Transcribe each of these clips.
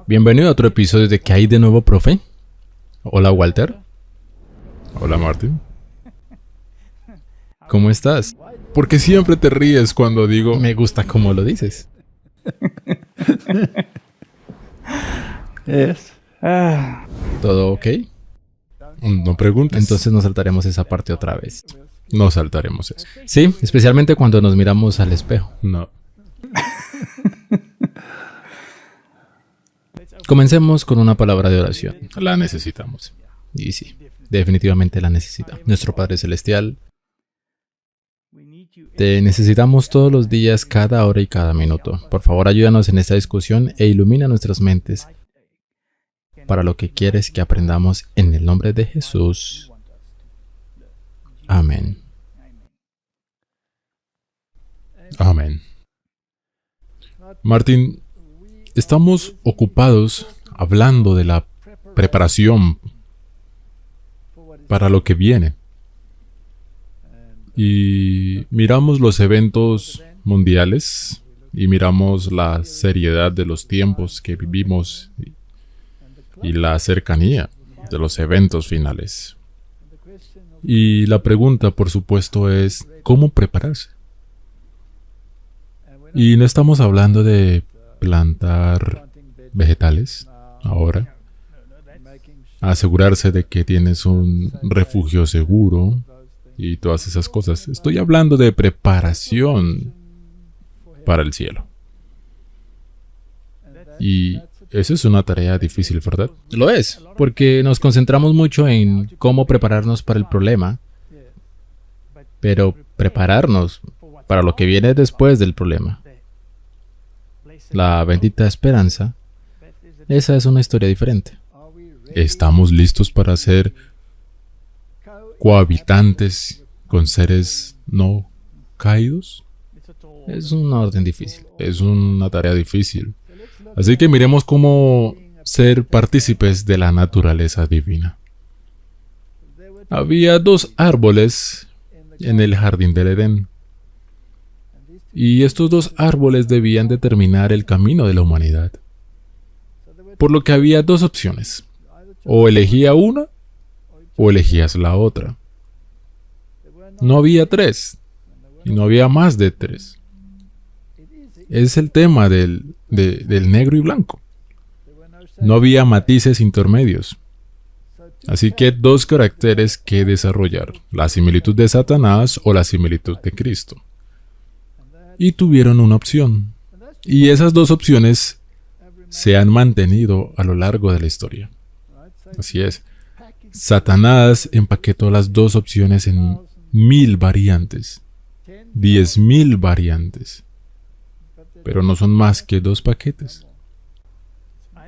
Bienvenido a otro episodio de ¿Qué hay de nuevo, profe? Hola, Walter. Hola, Martín. ¿Cómo estás? ¿Por qué siempre te ríes cuando digo... Me gusta cómo lo dices. ¿Todo ok? No preguntes. Entonces nos saltaremos esa parte otra vez. No saltaremos eso. Sí, especialmente cuando nos miramos al espejo. No. Comencemos con una palabra de oración. La necesitamos. Y sí, definitivamente la necesita. Nuestro Padre Celestial, te necesitamos todos los días, cada hora y cada minuto. Por favor, ayúdanos en esta discusión e ilumina nuestras mentes para lo que quieres que aprendamos en el nombre de Jesús. Amén. Amén. Martín, estamos ocupados hablando de la preparación para lo que viene. Y miramos los eventos mundiales y miramos la seriedad de los tiempos que vivimos y la cercanía de los eventos finales. Y la pregunta, por supuesto, es ¿cómo prepararse? Y no estamos hablando de plantar vegetales ahora, asegurarse de que tienes un refugio seguro y todas esas cosas. Estoy hablando de preparación para el cielo. Y eso es una tarea difícil, ¿verdad? Lo es, porque nos concentramos mucho en cómo prepararnos para el problema, pero prepararnos para lo que viene después del problema. La bendita esperanza, esa es una historia diferente. ¿Estamos listos para ser cohabitantes con seres no caídos? Es una orden difícil. Es una tarea difícil. Así que miremos cómo ser partícipes de la naturaleza divina. Había dos árboles en el jardín del Edén. Y estos dos árboles debían determinar el camino de la humanidad. Por lo que había dos opciones. O elegía una, o elegías la otra. No había tres, y no había más de tres. Es el tema del negro y blanco. No había matices intermedios. Así que dos caracteres que desarrollar, la similitud de Satanás o la similitud de Cristo. Y tuvieron una opción. Y esas dos opciones se han mantenido a lo largo de la historia. Así es. Satanás empaquetó las dos opciones en 1000 variantes, 10.000 variantes. Pero no son más que dos paquetes.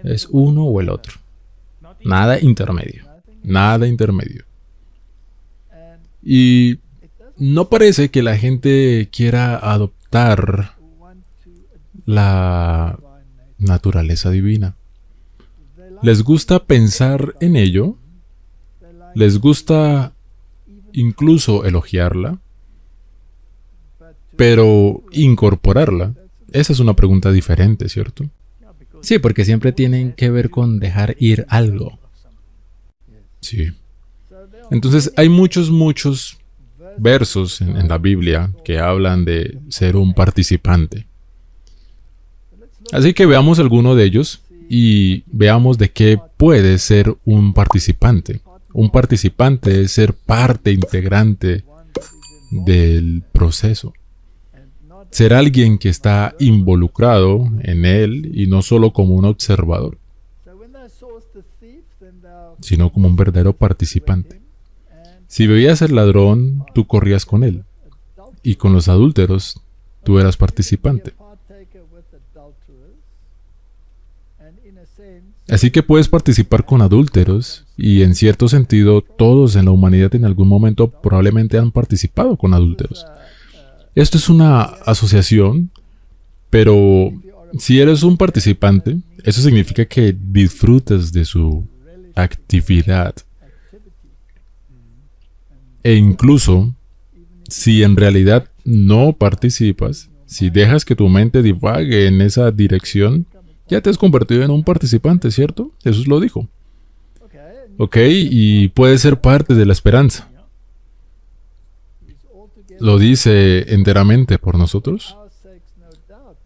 Es uno o el otro. Nada intermedio. Nada intermedio. Y no parece que la gente quiera adoptar la naturaleza divina. Les gusta pensar en ello. Les gusta incluso elogiarla. Pero incorporarla, esa es una pregunta diferente, ¿cierto? Sí, porque siempre tienen que ver con dejar ir algo. Sí. Entonces hay muchos versos en la Biblia que hablan de ser un participante. Así que veamos alguno de ellos y veamos de qué puede ser un participante. Un participante es ser parte integrante del proceso. Ser alguien que está involucrado en él y no solo como un observador, sino como un verdadero participante. Si veías al ladrón, tú corrías con él. Y con los adúlteros, tú eras participante. Así que puedes participar con adúlteros y en cierto sentido todos en la humanidad en algún momento probablemente han participado con adúlteros. Esto es una asociación, pero si eres un participante, eso significa que disfrutas de su actividad. E incluso, si en realidad no participas, si dejas que tu mente divague en esa dirección, ya te has convertido en un participante, ¿cierto? Jesús lo dijo. Ok, y puedes ser parte de la esperanza. ¿Lo dice enteramente por nosotros?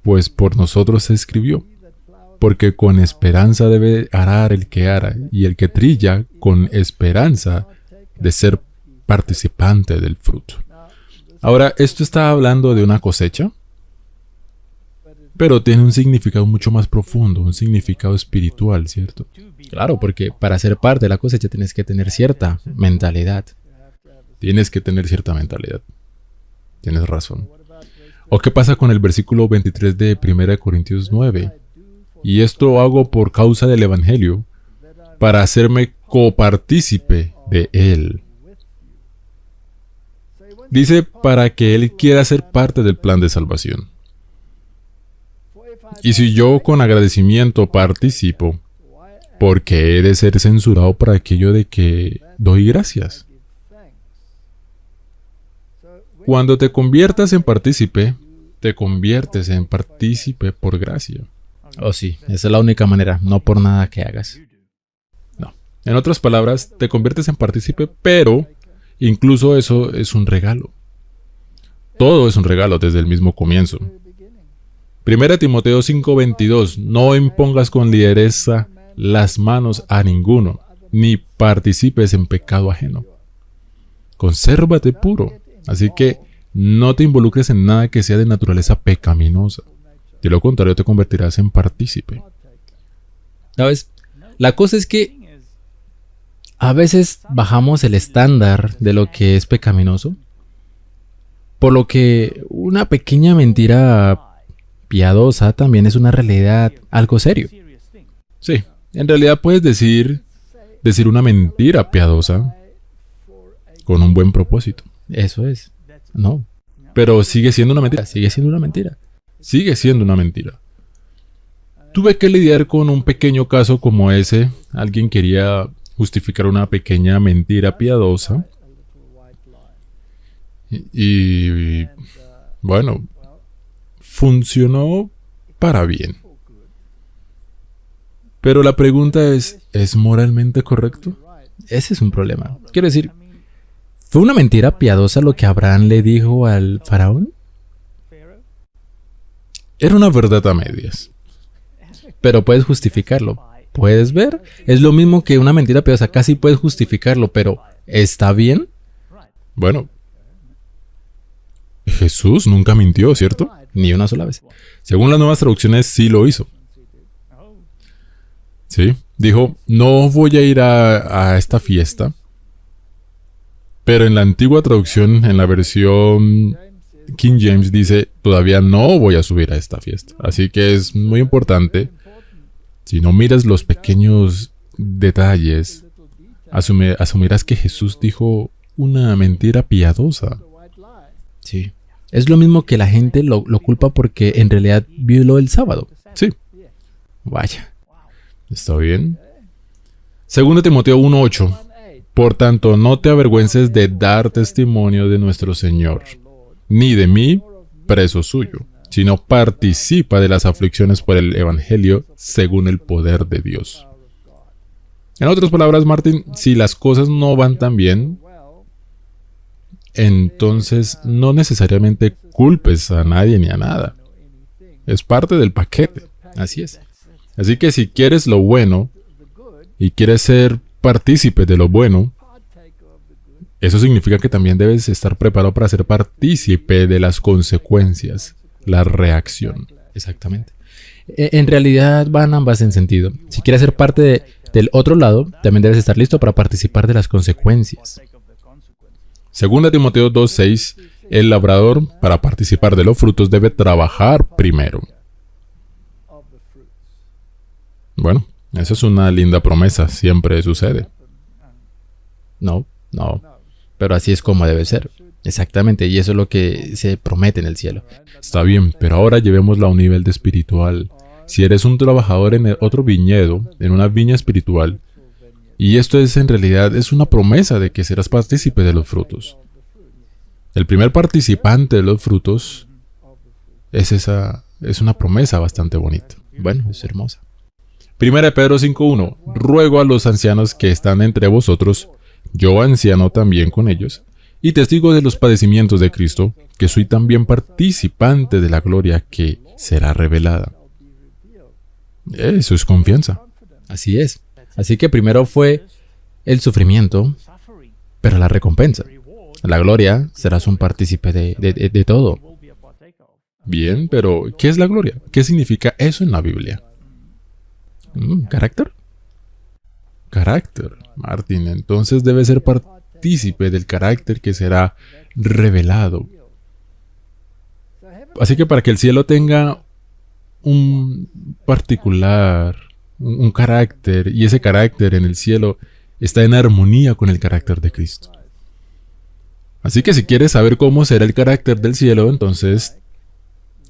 Pues por nosotros se escribió. Porque con esperanza debe arar el que ara, y el que trilla con esperanza de ser participante del fruto. Ahora, esto está hablando de una cosecha, pero tiene un significado mucho más profundo, un significado espiritual, ¿cierto? Claro, porque para ser parte de la cosecha tienes que tener cierta mentalidad. Tienes que tener cierta mentalidad. Tienes razón. ¿O qué pasa con el versículo 23 de 1 Corintios 9? Y esto hago por causa del Evangelio, para hacerme copartícipe de él. Dice, para que él quiera ser parte del plan de salvación. Y si yo con agradecimiento participo, ¿por qué he de ser censurado por aquello de que doy gracias? Cuando te conviertas en partícipe, te conviertes en partícipe por gracia. Oh sí, esa es la única manera, no por nada que hagas. No. En otras palabras, te conviertes en partícipe, pero incluso eso es un regalo. Todo es un regalo desde el mismo comienzo. 1 Timoteo 5:22. No impongas con ligereza las manos a ninguno, ni participes en pecado ajeno. Consérvate puro. Así que no te involucres en nada que sea de naturaleza pecaminosa. De lo contrario, te convertirás en partícipe. ¿Sabes? La cosa es que a veces bajamos el estándar de lo que es pecaminoso, por lo que una pequeña mentira piadosa también es una realidad algo serio. Sí, en realidad puedes decir una mentira piadosa con un buen propósito. Eso es. No. Pero sigue siendo una mentira. Sigue siendo una mentira. Sigue siendo una mentira. Tuve que lidiar con un pequeño caso como ese. Alguien quería justificar una pequeña mentira piadosa. Y bueno, funcionó para bien. Pero la pregunta ¿es moralmente correcto? Ese es un problema. Quiero decir, ¿fue una mentira piadosa lo que Abraham le dijo al faraón? Era una verdad a medias. Pero puedes justificarlo. ¿Puedes ver? Es lo mismo que una mentira piadosa. Casi puedes justificarlo, pero ¿está bien? Bueno, Jesús nunca mintió, ¿cierto? Ni una sola vez. Según las nuevas traducciones, sí lo hizo. Sí, dijo, no voy a ir a esta fiesta. Pero en la antigua traducción, en la versión King James, dice, todavía no voy a subir a esta fiesta. Así que es muy importante, si no miras los pequeños detalles, asumirás que Jesús dijo una mentira piadosa. Sí. Es lo mismo que la gente lo culpa porque en realidad violó el sábado. Sí. Vaya. ¿Está bien? 2 Timoteo 1:8. Por tanto, no te avergüences de dar testimonio de nuestro Señor, ni de mí, preso suyo, sino participa de las aflicciones por el Evangelio según el poder de Dios. En otras palabras, Martín, si las cosas no van tan bien, entonces no necesariamente culpes a nadie ni a nada. Es parte del paquete. Así es. Así que si quieres lo bueno y quieres ser partícipe de lo bueno, eso significa que también debes estar preparado para ser partícipe de las consecuencias, la reacción. Exactamente. En realidad van ambas en sentido. Si quieres ser parte del otro lado, también debes estar listo para participar de las consecuencias. 2 Timoteo 2:6. El labrador, para participar de los frutos, debe trabajar primero. Bueno, esa es una linda promesa, siempre sucede. No. Pero así es como debe ser. Exactamente, y eso es lo que se promete en el cielo. Está bien, pero ahora llevémosla a un nivel de espiritual. Si eres un trabajador en otro viñedo, en una viña espiritual, y esto es en realidad es una promesa de que serás partícipe de los frutos. El primer participante de los frutos es una promesa bastante bonita. Bueno, es hermosa. 1 Pedro 5:1. Ruego a los ancianos que están entre vosotros, yo anciano también con ellos, y testigo de los padecimientos de Cristo, que soy también participante de la gloria que será revelada. Eso es confianza. Así es. Así que primero fue el sufrimiento, pero la recompensa. La gloria, serás un partícipe de todo. Bien, pero ¿qué es la gloria? ¿Qué significa eso en la Biblia? ¿Carácter? Carácter, Martín. Entonces debe ser partícipe del carácter que será revelado. Así que para que el cielo tenga un particular, un carácter, y ese carácter en el cielo está en armonía con el carácter de Cristo. Así que si quieres saber cómo será el carácter del cielo, entonces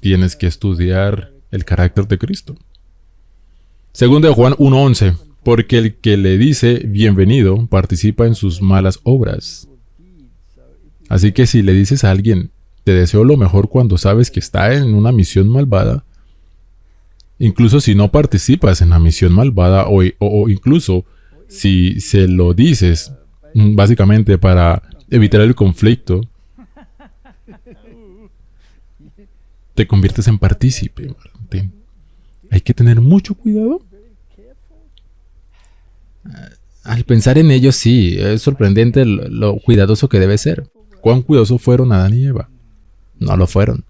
tienes que estudiar el carácter de Cristo. Segundo de Juan 1:11, porque el que le dice bienvenido participa en sus malas obras. Así que si le dices a alguien, te deseo lo mejor cuando sabes que está en una misión malvada, incluso si no participas en la misión malvada o incluso si se lo dices básicamente para evitar el conflicto, te conviertes en partícipe, Martín. Hay que tener mucho cuidado. Al pensar en ello, sí, es sorprendente lo cuidadoso que debe ser. ¿Cuán cuidadosos fueron Adán y Eva? No lo fueron.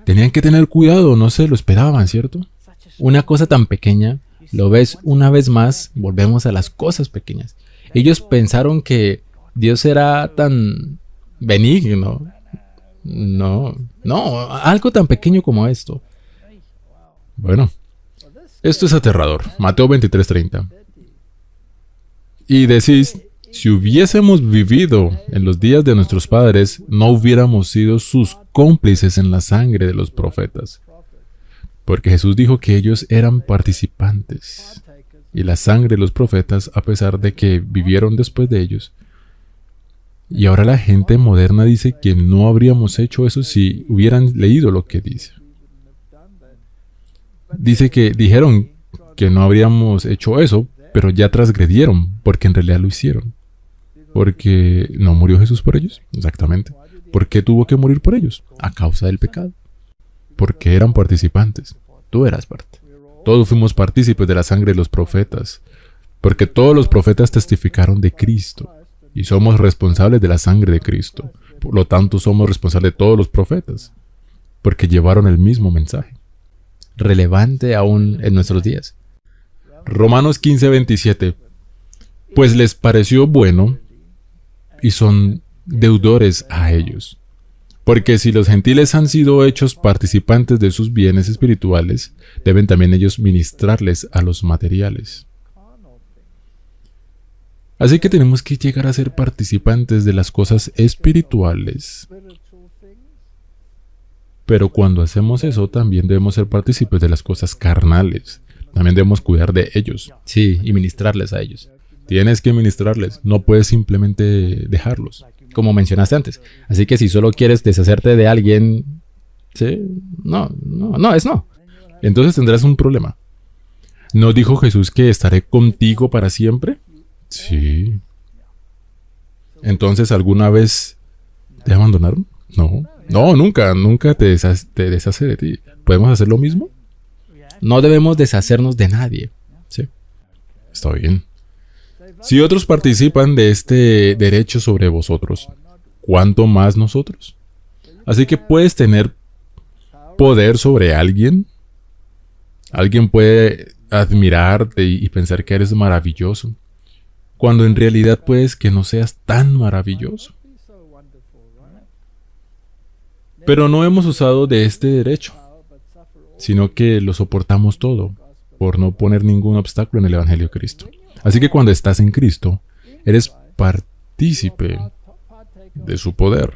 Tenían que tener cuidado, no se lo esperaban, ¿cierto? Una cosa tan pequeña, lo ves una vez más, volvemos a las cosas pequeñas. Ellos pensaron que Dios era tan benigno. No, algo tan pequeño como esto. Bueno, esto es aterrador. Mateo 23:30. Y decís, si hubiésemos vivido en los días de nuestros padres, no hubiéramos sido sus cómplices en la sangre de los profetas. Porque Jesús dijo que ellos eran participantes. Y la sangre de los profetas, a pesar de que vivieron después de ellos. Y ahora la gente moderna dice que no habríamos hecho eso si hubieran leído lo que dice. Dice que dijeron que no habríamos hecho eso, pero ya transgredieron, porque en realidad lo hicieron. Porque no murió Jesús por ellos, exactamente. ¿Por qué tuvo que morir por ellos? A causa del pecado. Porque eran participantes. Tú eras parte. Todos fuimos partícipes de la sangre de los profetas, porque todos los profetas testificaron de Cristo, y somos responsables de la sangre de Cristo. Por lo tanto, somos responsables de todos los profetas, porque llevaron el mismo mensaje. Relevante aún en nuestros días. Romanos 15:27. Pues les pareció bueno, y son deudores a ellos. Porque si los gentiles han sido hechos participantes de sus bienes espirituales, deben también ellos ministrarles a los materiales. Así que tenemos que llegar a ser participantes de las cosas espirituales. Pero cuando hacemos eso, también debemos ser partícipes de las cosas carnales. También debemos cuidar de ellos. Sí, y ministrarles a ellos. Tienes que ministrarles, no puedes simplemente dejarlos. Como mencionaste antes. Así que si solo quieres deshacerte de alguien, ¿sí? No. Entonces tendrás un problema. ¿No dijo Jesús que estaré contigo para siempre? Sí. Entonces, ¿alguna vez te abandonaron? No, nunca te deshace de ti. ¿Podemos hacer lo mismo? No debemos deshacernos de nadie. Sí. Está bien. Si otros participan de este derecho sobre vosotros, ¿cuánto más nosotros? Así que puedes tener poder sobre alguien. Alguien puede admirarte y pensar que eres maravilloso, cuando en realidad puedes que no seas tan maravilloso. Pero no hemos usado de este derecho, sino que lo soportamos todo, por no poner ningún obstáculo en el Evangelio de Cristo. Así que cuando estás en Cristo, eres partícipe de su poder.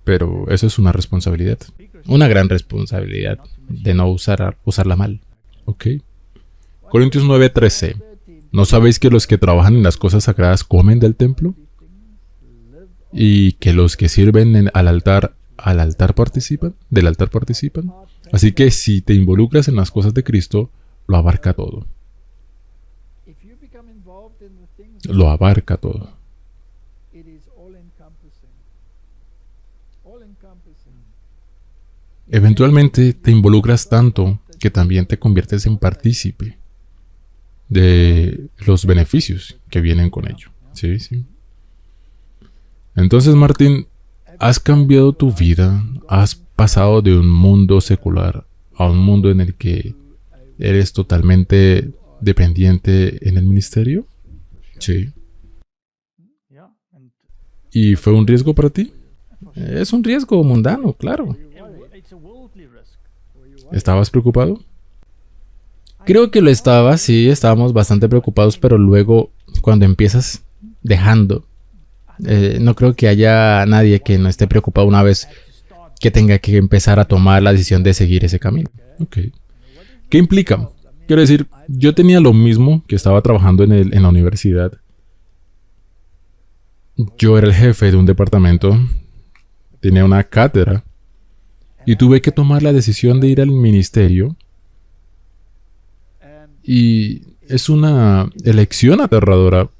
Pero eso es una responsabilidad. Una gran responsabilidad de no usarla mal. Ok. Corintios 9:13. ¿No sabéis que los que trabajan en las cosas sagradas comen del templo? ¿Y que los que sirven al altar al altar participan, del altar participan. Así que si te involucras en las cosas de Cristo, lo abarca todo. Lo abarca todo. Eventualmente te involucras tanto que también te conviertes en partícipe de los beneficios que vienen con ello. Sí, sí. Entonces, Martín, has cambiado tu vida, has pasado de un mundo secular a un mundo en el que eres totalmente dependiente en el ministerio. Sí. ¿Y fue un riesgo para ti? Es un riesgo mundano, claro. ¿Estabas preocupado? Creo que lo estaba, sí, estábamos bastante preocupados, pero luego cuando empiezas dejando, no creo que haya nadie que no esté preocupado una vez que tenga que empezar a tomar la decisión de seguir ese camino. Ok. ¿Qué implica? Quiero decir, yo tenía lo mismo que estaba trabajando en la universidad. Yo era el jefe de un departamento, tenía una cátedra y tuve que tomar la decisión de ir al ministerio. Y es una elección aterradora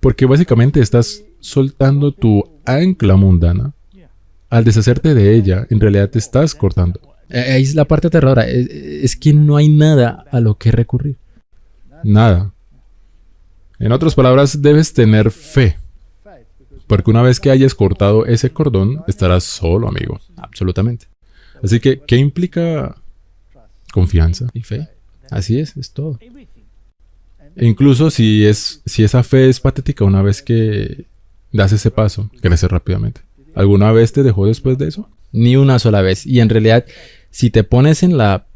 porque básicamente estás soltando tu ancla mundana. Al deshacerte de ella, en realidad te estás cortando. Ahí es la parte aterradora, es que no hay nada a lo que recurrir. Nada. En otras palabras, debes tener fe. Porque una vez que hayas cortado ese cordón, estarás solo, amigo. Absolutamente. Así que, ¿qué implica confianza? Y fe. Así es todo. E incluso si esa fe es patética una vez que das ese paso, crece rápidamente. ¿Alguna vez te dejó después de eso? Ni una sola vez. Y en realidad, si te pones en la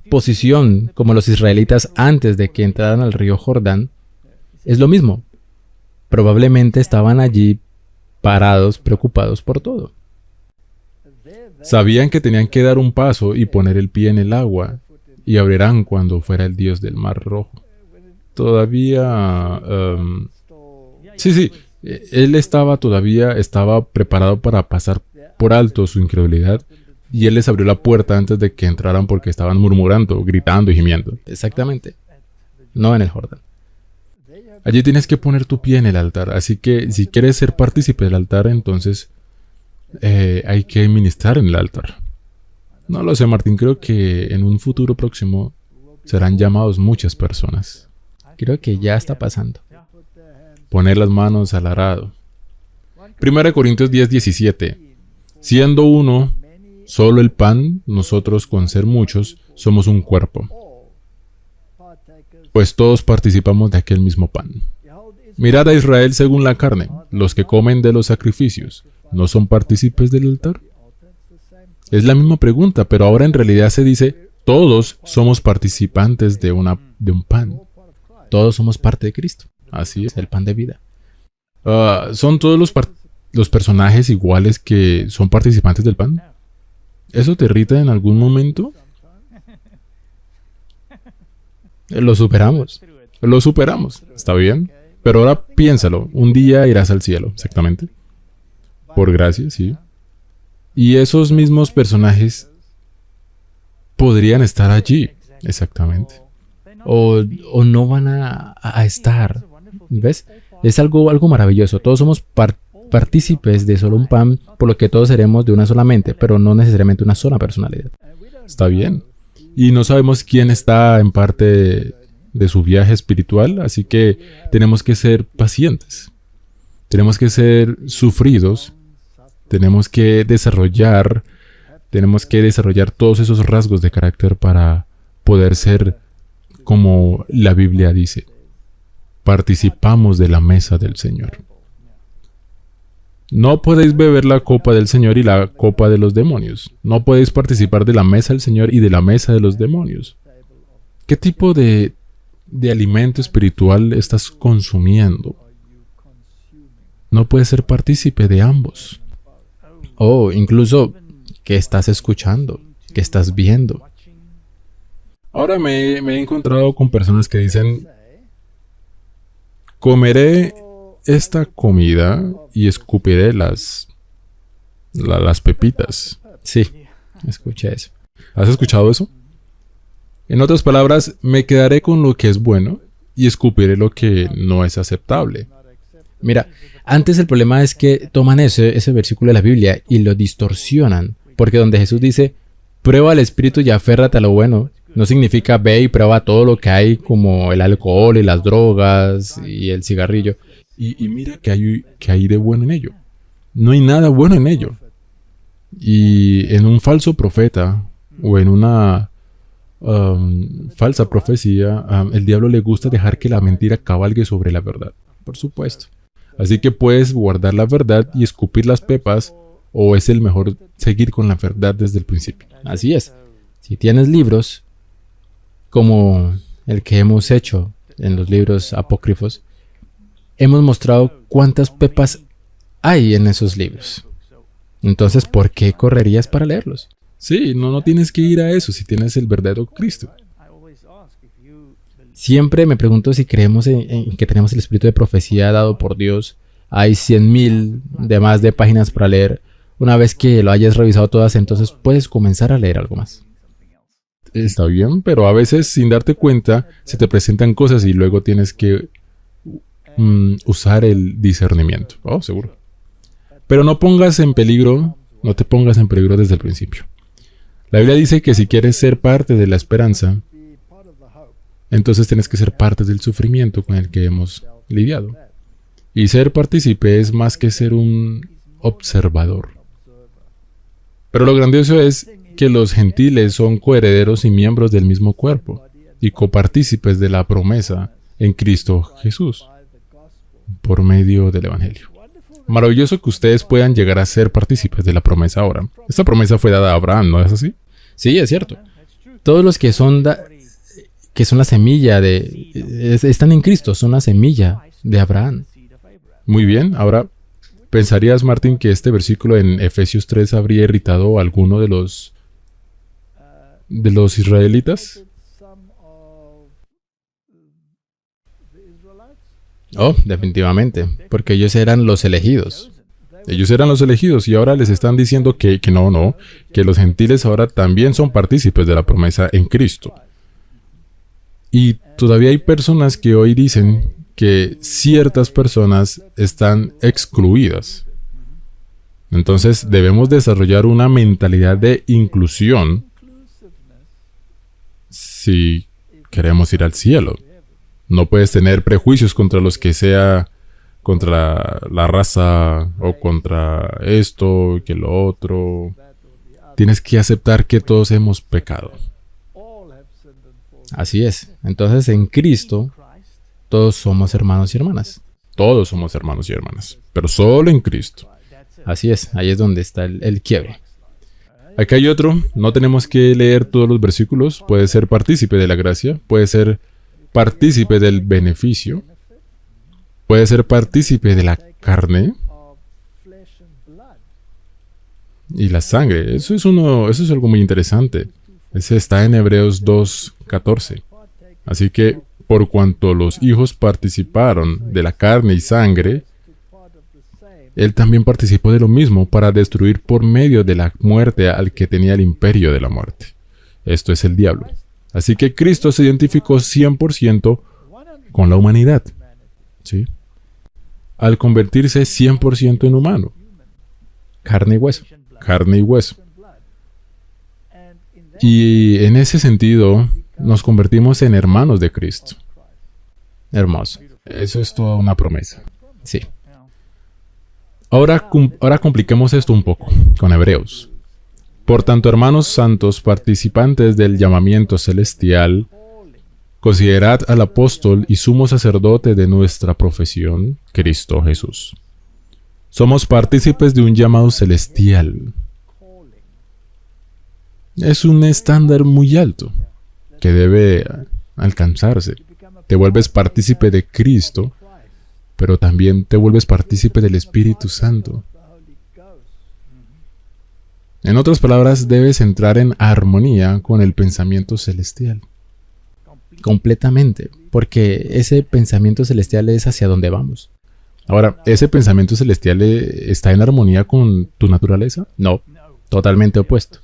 posición como los israelitas antes de que entraran al río Jordán, es lo mismo. Probablemente estaban allí parados, preocupados por todo. Sabían que tenían que dar un paso y poner el pie en el agua, y abrirán cuando fuera el Dios del Mar Rojo. Todavía... sí, él estaba preparado para pasar por alto su incredulidad, y él les abrió la puerta antes de que entraran porque estaban murmurando, gritando y gimiendo. Exactamente. No en el Jordán. Allí tienes que poner tu pie en el altar, así que si quieres ser partícipe del altar, entonces hay que ministrar en el altar. No lo sé, Martín, creo que en un futuro próximo serán llamados muchas personas. Creo que ya está pasando. Poner las manos al arado. 1 Corintios 10:17. Siendo uno, solo el pan, nosotros con ser muchos, somos un cuerpo. Pues todos participamos de aquel mismo pan. Mirad a Israel según la carne. Los que comen de los sacrificios, ¿no son partícipes del altar? Es la misma pregunta, pero ahora en realidad se dice, todos somos participantes de un pan. Todos somos parte de Cristo. Así es. El pan de vida. ¿Son todos los personajes iguales que son participantes del pan? ¿Eso te irrita en algún momento? Lo superamos. Lo superamos, ¿está bien? Pero ahora piénsalo, un día irás al cielo, exactamente. Por gracia, sí. Y esos mismos personajes podrían estar allí, exactamente. O no van a estar. ¿Ves? Es algo maravilloso. Todos somos partícipes de solo un pan, por lo que todos seremos de una sola mente, pero no necesariamente una sola personalidad. Está bien. Y no sabemos quién está en parte de su viaje espiritual, así que tenemos que ser pacientes. Tenemos que ser sufridos. Tenemos que desarrollar todos esos rasgos de carácter para poder ser como la Biblia dice. Participamos de la mesa del Señor. No podéis beber la copa del Señor y la copa de los demonios. No podéis participar de la mesa del Señor y de la mesa de los demonios. ¿Qué tipo de alimento espiritual estás consumiendo? No puedes ser partícipe de ambos. O incluso, ¿qué estás escuchando? ¿Qué estás viendo? Ahora me he encontrado con personas que dicen, comeré esta comida y escupiré las Las pepitas. Sí, escuché eso. ¿Has escuchado eso? En otras palabras, me quedaré con lo que es bueno y escupiré lo que no es aceptable. Mira, antes el problema es que toman ese versículo de la Biblia y lo distorsionan. Porque donde Jesús dice, prueba el espíritu y aférrate a lo bueno, no significa ve y prueba todo lo que hay como el alcohol y las drogas y el cigarrillo. Y mira que hay de bueno en ello. No hay nada bueno en ello. Y en un falso profeta o en una falsa profecía, el diablo le gusta dejar que la mentira cabalgue sobre la verdad. Por supuesto. Así que puedes guardar la verdad y escupir las pepas, o es el mejor seguir con la verdad desde el principio. Así es. Si tienes libros como el que hemos hecho en los libros apócrifos, hemos mostrado cuántas pepas hay en esos libros. Entonces, ¿por qué correrías para leerlos? Sí, no tienes que ir a eso si tienes el verdadero Cristo. Siempre me pregunto si creemos en que tenemos el espíritu de profecía dado por Dios. Hay 100,000 de más de páginas para leer. Una vez que lo hayas revisado todas, entonces puedes comenzar a leer algo más. Está bien, pero a veces sin darte cuenta se te presentan cosas y luego tienes que usar el discernimiento. Oh, seguro. Pero no te pongas en peligro desde el principio. La Biblia dice que si quieres ser parte de la esperanza, entonces tienes que ser parte del sufrimiento con el que hemos lidiado. Y ser partícipe es más que ser un observador. Pero lo grandioso es que los gentiles son coherederos y miembros del mismo cuerpo y copartícipes de la promesa en Cristo Jesús por medio del Evangelio. Maravilloso que ustedes puedan llegar a ser partícipes de la promesa ahora. Esta promesa fue dada a Abraham, ¿no es así? Sí, es cierto. Todos los que son la semilla están en Cristo, son la semilla de Abraham. Muy bien, ahora, ¿pensarías, Martín, que este versículo en Efesios 3 habría irritado a alguno de los israelitas? Oh, definitivamente, porque ellos eran los elegidos. Ellos eran los elegidos y ahora les están diciendo que no, que los gentiles ahora también son partícipes de la promesa en Cristo. Y todavía hay personas que hoy dicen que ciertas personas están excluidas. Entonces debemos desarrollar una mentalidad de inclusión si queremos ir al cielo. No puedes tener prejuicios contra los que sea, contra la raza o contra esto, que lo otro. Tienes que aceptar que todos hemos pecado. Así es. Entonces en Cristo todos somos hermanos y hermanas. Todos somos hermanos y hermanas, pero solo en Cristo. Así es, ahí es donde está el quiebre. Acá hay otro, no tenemos que leer todos los versículos, puede ser partícipe de la gracia, puede ser partícipe del beneficio, puede ser partícipe de la carne y la sangre. Eso es algo muy interesante. Ese está en Hebreos 2:14. Así que, por cuanto los hijos participaron de la carne y sangre, él también participó de lo mismo para destruir por medio de la muerte al que tenía el imperio de la muerte. Esto es el diablo. Así que Cristo se identificó 100% con la humanidad, ¿sí? Al convertirse 100% en humano. Carne y hueso. Carne y hueso. Y en ese sentido, nos convertimos en hermanos de Cristo. Hermoso. Eso es toda una promesa. Sí. Ahora compliquemos esto un poco con Hebreos. Por tanto, hermanos santos, participantes del llamamiento celestial, considerad al apóstol y sumo sacerdote de nuestra profesión, Cristo Jesús. Somos partícipes de un llamado celestial. Es un estándar muy alto que debe alcanzarse. Te vuelves partícipe de Cristo, pero también te vuelves partícipe del Espíritu Santo. En otras palabras, debes entrar en armonía con el pensamiento celestial. Completamente, porque ese pensamiento celestial es hacia donde vamos. Ahora, ¿ese pensamiento celestial está en armonía con tu naturaleza? No, totalmente opuesto.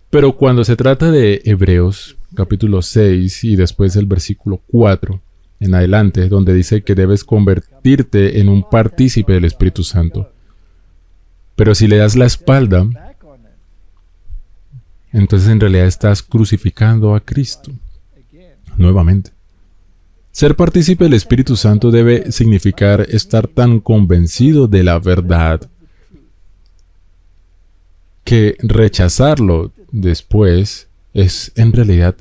Pero cuando se trata de Hebreos, capítulo 6 y después el versículo 4 en adelante, donde dice que debes convertirte en un partícipe del Espíritu Santo. Pero si le das la espalda, entonces en realidad estás crucificando a Cristo nuevamente. Ser partícipe del Espíritu Santo debe significar estar tan convencido de la verdad que rechazarlo después es en realidad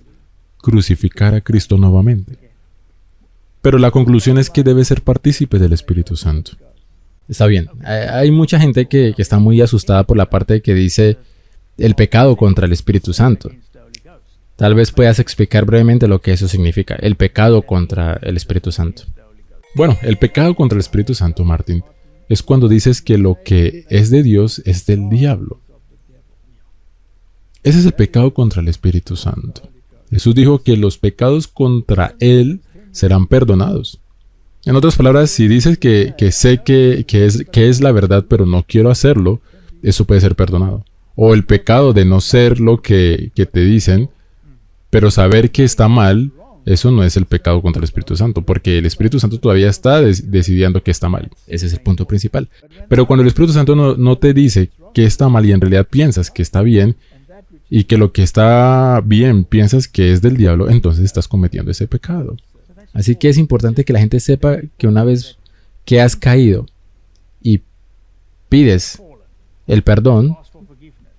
crucificar a Cristo nuevamente. Pero la conclusión es que debe ser partícipe del Espíritu Santo. Está bien. Hay mucha gente que está muy asustada por la parte que dice el pecado contra el Espíritu Santo. Tal vez puedas explicar brevemente lo que eso significa, el pecado contra el Espíritu Santo. Bueno, el pecado contra el Espíritu Santo, Martín, es cuando dices que lo que es de Dios es del diablo. Ese es el pecado contra el Espíritu Santo. Jesús dijo que los pecados contra Él serán perdonados. En otras palabras, si dices que sé que es la verdad, pero no quiero hacerlo, eso puede ser perdonado. O el pecado de no ser lo que te dicen, pero saber que está mal, eso no es el pecado contra el Espíritu Santo, porque el Espíritu Santo todavía está decidiendo que está mal. Ese es el punto principal. Pero cuando el Espíritu Santo no te dice que está mal y en realidad piensas que está bien, y que lo que está bien piensas que es del diablo, entonces estás cometiendo ese pecado. Así que es importante que la gente sepa que una vez que has caído y pides el perdón,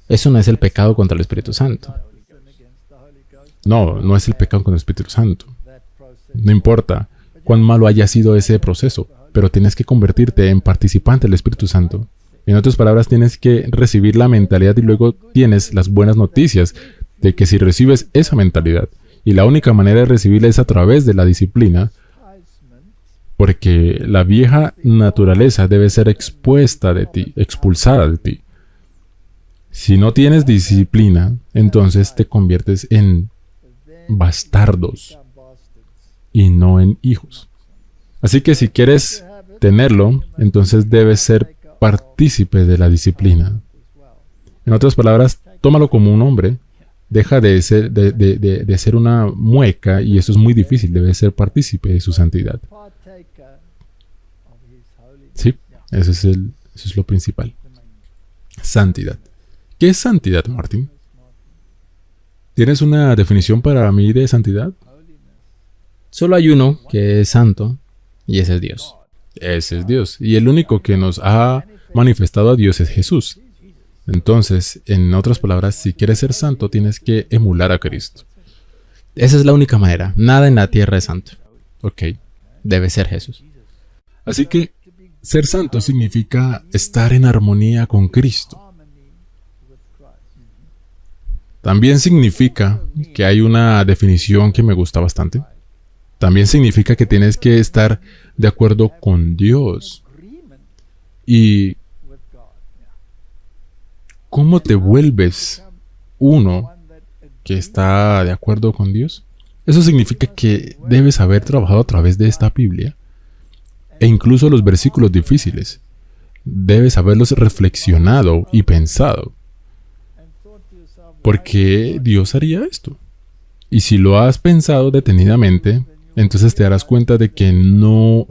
eso no es el pecado contra el Espíritu Santo. No es el pecado contra el Espíritu Santo. No importa cuán malo haya sido ese proceso, pero tienes que convertirte en participante del Espíritu Santo. En otras palabras, tienes que recibir la mentalidad y luego tienes las buenas noticias de que si recibes esa mentalidad, y la única manera de recibirla es a través de la disciplina, porque la vieja naturaleza debe ser expuesta de ti, expulsada de ti. Si no tienes disciplina, entonces te conviertes en bastardos y no en hijos. Así que si quieres tenerlo, entonces debes ser partícipe de la disciplina. En otras palabras, tómalo como un hombre. Deja de ser una mueca, y eso es muy difícil. Debes ser partícipe de su santidad. Sí, eso es lo principal. Santidad. ¿Qué es santidad, Martín? ¿Tienes una definición para mí de santidad? Solo hay uno que es santo, y ese es Dios. Ese es Dios. Y el único que nos ha manifestado a Dios es Jesús. Entonces, en otras palabras, si quieres ser santo, tienes que emular a Cristo. Esa es la única manera. Nada en la tierra es santo. Ok. Debe ser Jesús. Así que ser santo significa estar en armonía con Cristo. También significa que hay una definición que me gusta bastante. También significa que tienes que estar de acuerdo con Dios. ¿Y cómo te vuelves uno que está de acuerdo con Dios? Eso significa que debes haber trabajado a través de esta Biblia e incluso los versículos difíciles. Debes haberlos reflexionado y pensado. ¿Por qué Dios haría esto? Y si lo has pensado detenidamente, entonces te darás cuenta de que no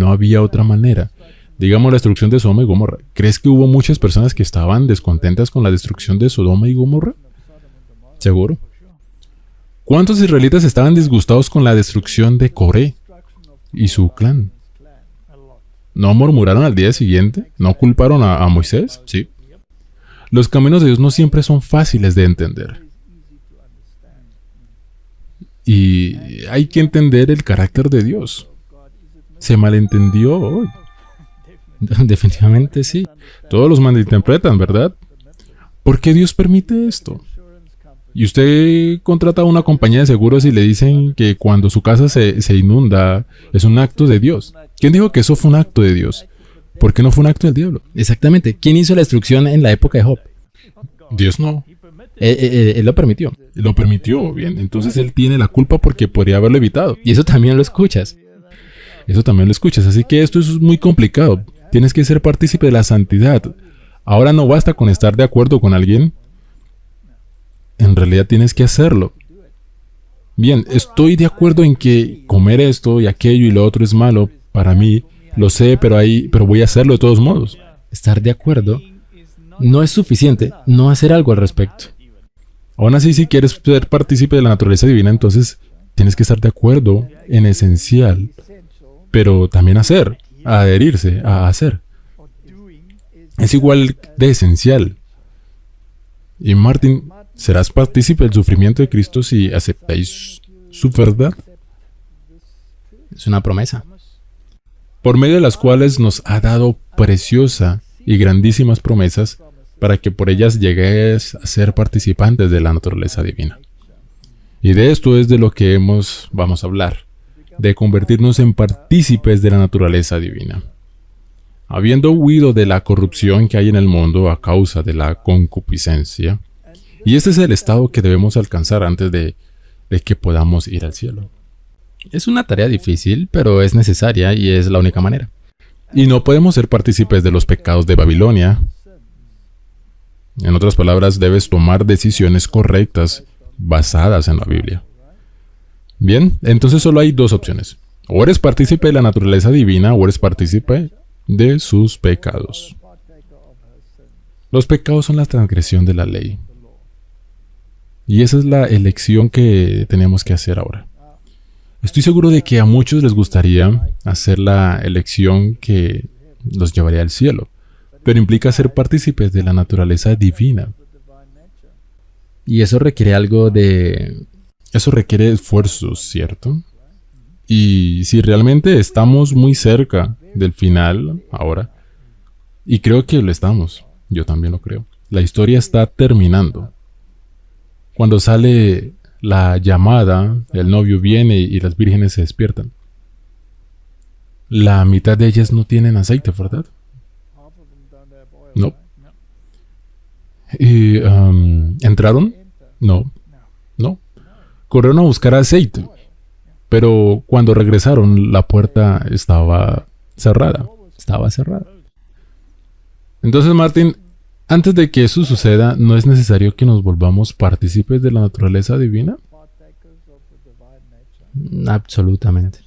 había otra manera. Digamos la destrucción de Sodoma y Gomorra. ¿Crees que hubo muchas personas que estaban descontentas con la destrucción de Sodoma y Gomorra? ¿Seguro? ¿Cuántos israelitas estaban disgustados con la destrucción de Coré y su clan? ¿No murmuraron al día siguiente? ¿No culparon a Moisés? Sí. Los caminos de Dios no siempre son fáciles de entender. Y hay que entender el carácter de Dios. Se malentendió hoy. Definitivamente sí. Todos los malinterpretan, ¿verdad? ¿Por qué Dios permite esto? Y usted contrata a una compañía de seguros y le dicen que cuando su casa se inunda es un acto de Dios. ¿Quién dijo que eso fue un acto de Dios? ¿Por qué no fue un acto del diablo? Exactamente. ¿Quién hizo la destrucción en la época de Job? Dios no. Él lo permitió. Lo permitió, bien. Entonces él tiene la culpa porque podría haberlo evitado. Y eso también lo escuchas. eso también lo escuchas. Así que esto es muy complicado. Tienes que ser partícipe de la santidad. Ahora no basta con estar de acuerdo con alguien. En realidad tienes que hacerlo. Bien, estoy de acuerdo en que comer esto y aquello y lo otro es malo para mí. Lo sé, pero voy a hacerlo de todos modos. Estar de acuerdo no es suficiente, no hacer algo al respecto. Aún así, si quieres ser partícipe de la naturaleza divina, entonces tienes que estar de acuerdo en esencial, pero también adherirse a hacer. Es igual de esencial. Y Martin, ¿serás partícipe del sufrimiento de Cristo si aceptáis su verdad? Es una promesa. Por medio de las cuales nos ha dado preciosa y grandísimas promesas para que por ellas llegues a ser participantes de la naturaleza divina. Y de esto es de lo que vamos a hablar, de convertirnos en partícipes de la naturaleza divina. Habiendo huido de la corrupción que hay en el mundo a causa de la concupiscencia, y este es el estado que debemos alcanzar antes de que podamos ir al cielo. Es una tarea difícil, pero es necesaria y es la única manera. Y no podemos ser partícipes de los pecados de Babilonia. En otras palabras, debes tomar decisiones correctas basadas en la Biblia. Bien, entonces solo hay dos opciones. O eres partícipe de la naturaleza divina o eres partícipe de sus pecados. Los pecados son la transgresión de la ley. Y esa es la elección que tenemos que hacer ahora. Estoy seguro de que a muchos les gustaría hacer la elección que los llevaría al cielo, pero implica ser partícipes de la naturaleza divina. Y eso requiere Eso requiere esfuerzos, ¿cierto? Y si realmente estamos muy cerca del final ahora, y creo que lo estamos, yo también lo creo, la historia está terminando. Cuando sale la llamada, el novio viene y las vírgenes se despiertan. La mitad de ellas no tienen aceite, ¿verdad? No. ¿Y entraron? No. Corrieron a buscar aceite, pero cuando regresaron la puerta estaba cerrada. Entonces, Martin, antes de que eso suceda, ¿no es necesario que nos volvamos partícipes de la naturaleza divina? Absolutamente.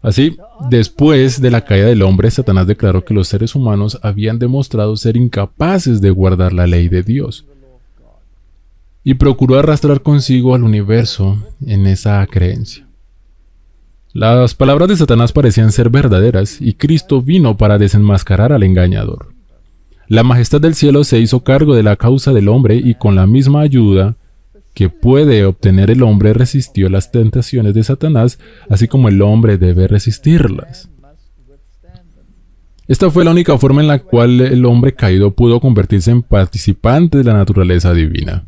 Así, después de la caída del hombre, Satanás declaró que los seres humanos habían demostrado ser incapaces de guardar la ley de Dios. Y procuró arrastrar consigo al universo en esa creencia. Las palabras de Satanás parecían ser verdaderas, y Cristo vino para desenmascarar al engañador. La majestad del cielo se hizo cargo de la causa del hombre y con la misma ayuda que puede obtener el hombre resistió las tentaciones de Satanás, así como el hombre debe resistirlas. Esta fue la única forma en la cual el hombre caído pudo convertirse en participante de la naturaleza divina.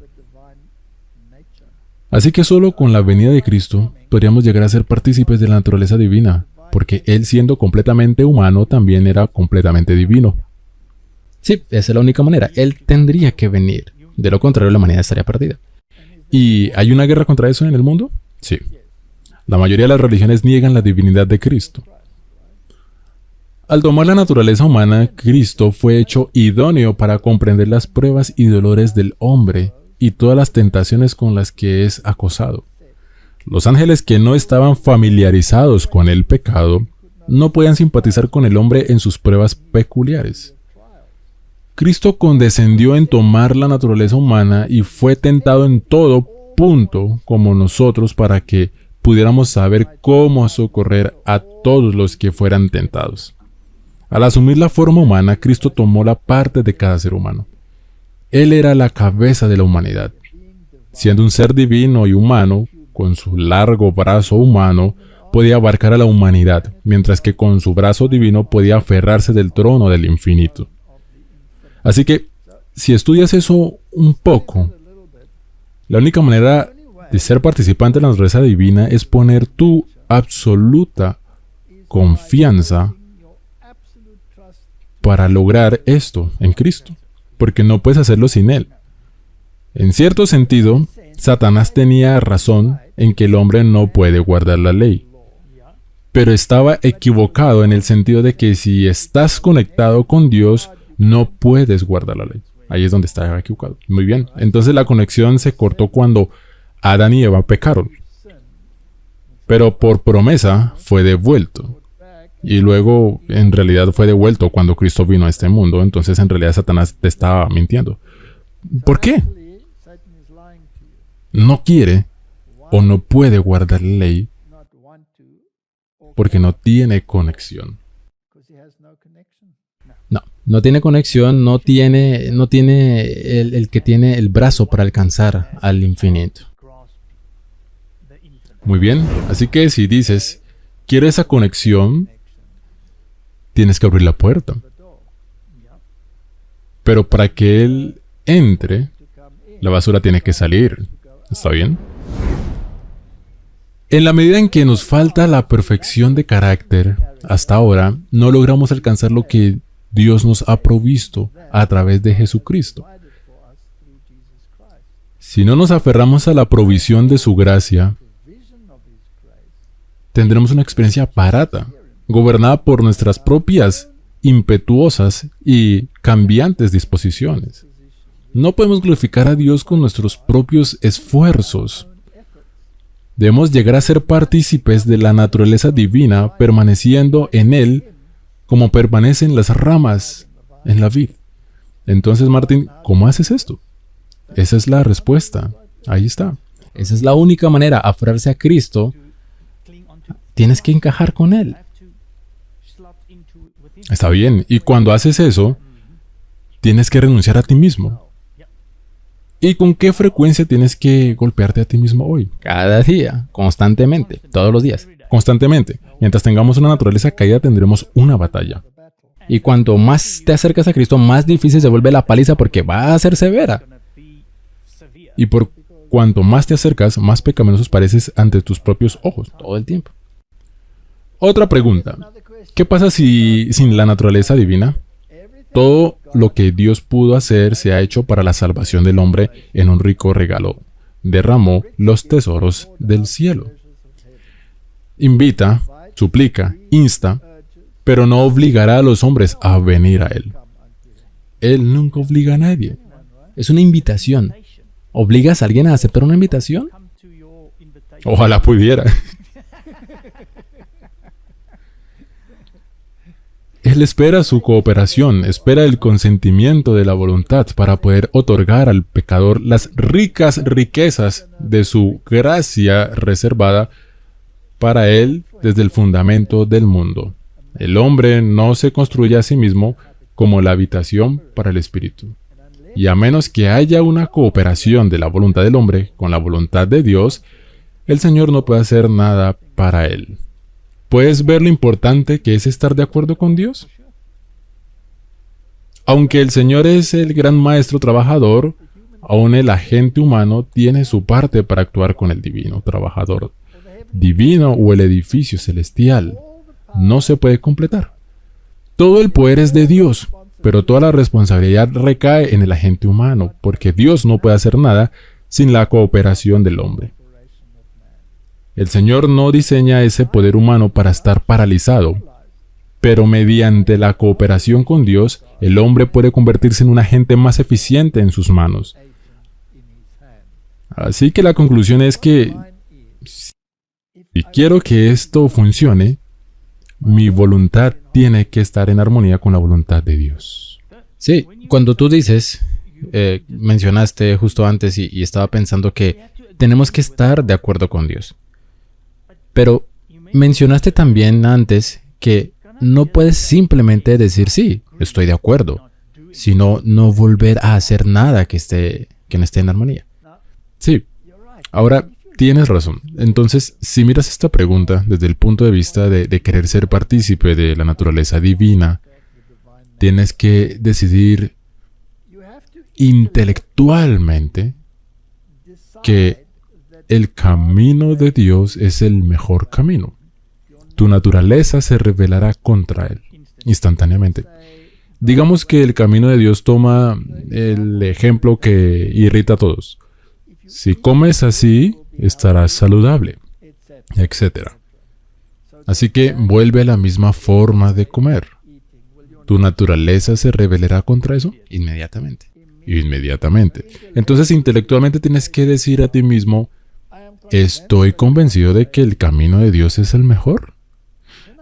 Así que solo con la venida de Cristo podríamos llegar a ser partícipes de la naturaleza divina, porque Él siendo completamente humano también era completamente divino. Sí, esa es la única manera. Él tendría que venir. De lo contrario, la humanidad estaría perdida. ¿Y hay una guerra contra eso en el mundo? Sí. La mayoría de las religiones niegan la divinidad de Cristo. Al tomar la naturaleza humana, Cristo fue hecho idóneo para comprender las pruebas y dolores del hombre y todas las tentaciones con las que es acosado. Los ángeles que no estaban familiarizados con el pecado no podían simpatizar con el hombre en sus pruebas peculiares. Cristo condescendió en tomar la naturaleza humana y fue tentado en todo punto como nosotros para que pudiéramos saber cómo socorrer a todos los que fueran tentados. Al asumir la forma humana, Cristo tomó la parte de cada ser humano. Él era la cabeza de la humanidad. Siendo un ser divino y humano, con su largo brazo humano, podía abarcar a la humanidad, mientras que con su brazo divino podía aferrarse del trono del infinito. Así que, si estudias eso un poco, la única manera de ser participante en la naturaleza divina es poner tu absoluta confianza para lograr esto en Cristo, porque no puedes hacerlo sin Él. En cierto sentido, Satanás tenía razón en que el hombre no puede guardar la ley. pero estaba equivocado en el sentido de que si estás conectado con Dios, no puedes guardar la ley. Ahí es donde estaba equivocado. Muy bien. Entonces la conexión se cortó cuando Adán y Eva pecaron. Pero por promesa fue devuelto. Y luego en realidad fue devuelto cuando Cristo vino a este mundo. Entonces en realidad Satanás te estaba mintiendo. ¿Por qué? No quiere o no puede guardar la ley porque no tiene conexión. No tiene conexión, no tiene el que tiene el brazo para alcanzar al infinito. Muy bien, así que si dices, quiero esa conexión, tienes que abrir la puerta. Pero para que Él entre, la basura tiene que salir. ¿Está bien? En la medida en que nos falta la perfección de carácter, hasta ahora no logramos alcanzar lo que Dios nos ha provisto a través de Jesucristo. Si no nos aferramos a la provisión de su gracia, tendremos una experiencia barata, gobernada por nuestras propias impetuosas y cambiantes disposiciones. No podemos glorificar a Dios con nuestros propios esfuerzos. Debemos llegar a ser partícipes de la naturaleza divina, permaneciendo en Él como permanecen las ramas en la vid. Entonces, Martín, ¿cómo haces esto? Esa es la respuesta. Ahí está. Esa es la única manera, aferrarse a Cristo. Tienes que encajar con Él. Está bien. Y cuando haces eso, tienes que renunciar a ti mismo. ¿Y con qué frecuencia tienes que golpearte a ti mismo hoy? Cada día, constantemente, todos los días. Constantemente. Mientras tengamos una naturaleza caída, tendremos una batalla. Y cuanto más te acercas a Cristo, más difícil se vuelve la paliza porque va a ser severa. Y por cuanto más te acercas, más pecaminosos pareces ante tus propios ojos. Todo el tiempo. Otra pregunta. ¿Qué pasa si sin la naturaleza divina, todo lo que Dios pudo hacer se ha hecho para la salvación del hombre en un rico regalo? Derramó los tesoros del cielo. Invita, suplica, insta, pero no obligará a los hombres a venir a Él. Él nunca obliga a nadie. Es una invitación. ¿Obligas a alguien a aceptar una invitación? Ojalá pudiera. Él espera su cooperación, espera el consentimiento de la voluntad para poder otorgar al pecador las ricas riquezas de su gracia reservada para él desde el fundamento del mundo. El hombre no se construye a sí mismo como la habitación para el espíritu. Y a menos que haya una cooperación de la voluntad del hombre con la voluntad de Dios, el Señor no puede hacer nada para él. ¿Puedes ver lo importante que es estar de acuerdo con Dios? Aunque el Señor es el gran maestro trabajador, aún el agente humano tiene su parte para actuar con el divino trabajador. Divino o el edificio celestial no se puede completar. Todo el poder es de Dios, pero toda la responsabilidad recae en el agente humano, porque Dios no puede hacer nada sin la cooperación del hombre. El Señor no diseña ese poder humano para estar paralizado, pero mediante la cooperación con Dios, el hombre puede convertirse en un agente más eficiente en sus manos. Así que la conclusión es que, si quiero que esto funcione, mi voluntad tiene que estar en armonía con la voluntad de Dios. Sí, cuando tú dices, mencionaste justo antes y estaba pensando que tenemos que estar de acuerdo con Dios. Pero mencionaste también antes que no puedes simplemente decir sí, estoy de acuerdo, sino no volver a hacer nada que no esté en armonía. Sí, ahora tienes razón. Entonces, si miras esta pregunta desde el punto de vista de querer ser partícipe de la naturaleza divina, tienes que decidir intelectualmente que el camino de Dios es el mejor camino. Tu naturaleza se rebelará contra él instantáneamente. Digamos que el camino de Dios toma el ejemplo que irrita a todos. Si comes así, estarás saludable, etc. Así que vuelve a la misma forma de comer. ¿Tu naturaleza se rebelará contra eso? Inmediatamente. Inmediatamente. Entonces intelectualmente tienes que decir a ti mismo, ¿estoy convencido de que el camino de Dios es el mejor?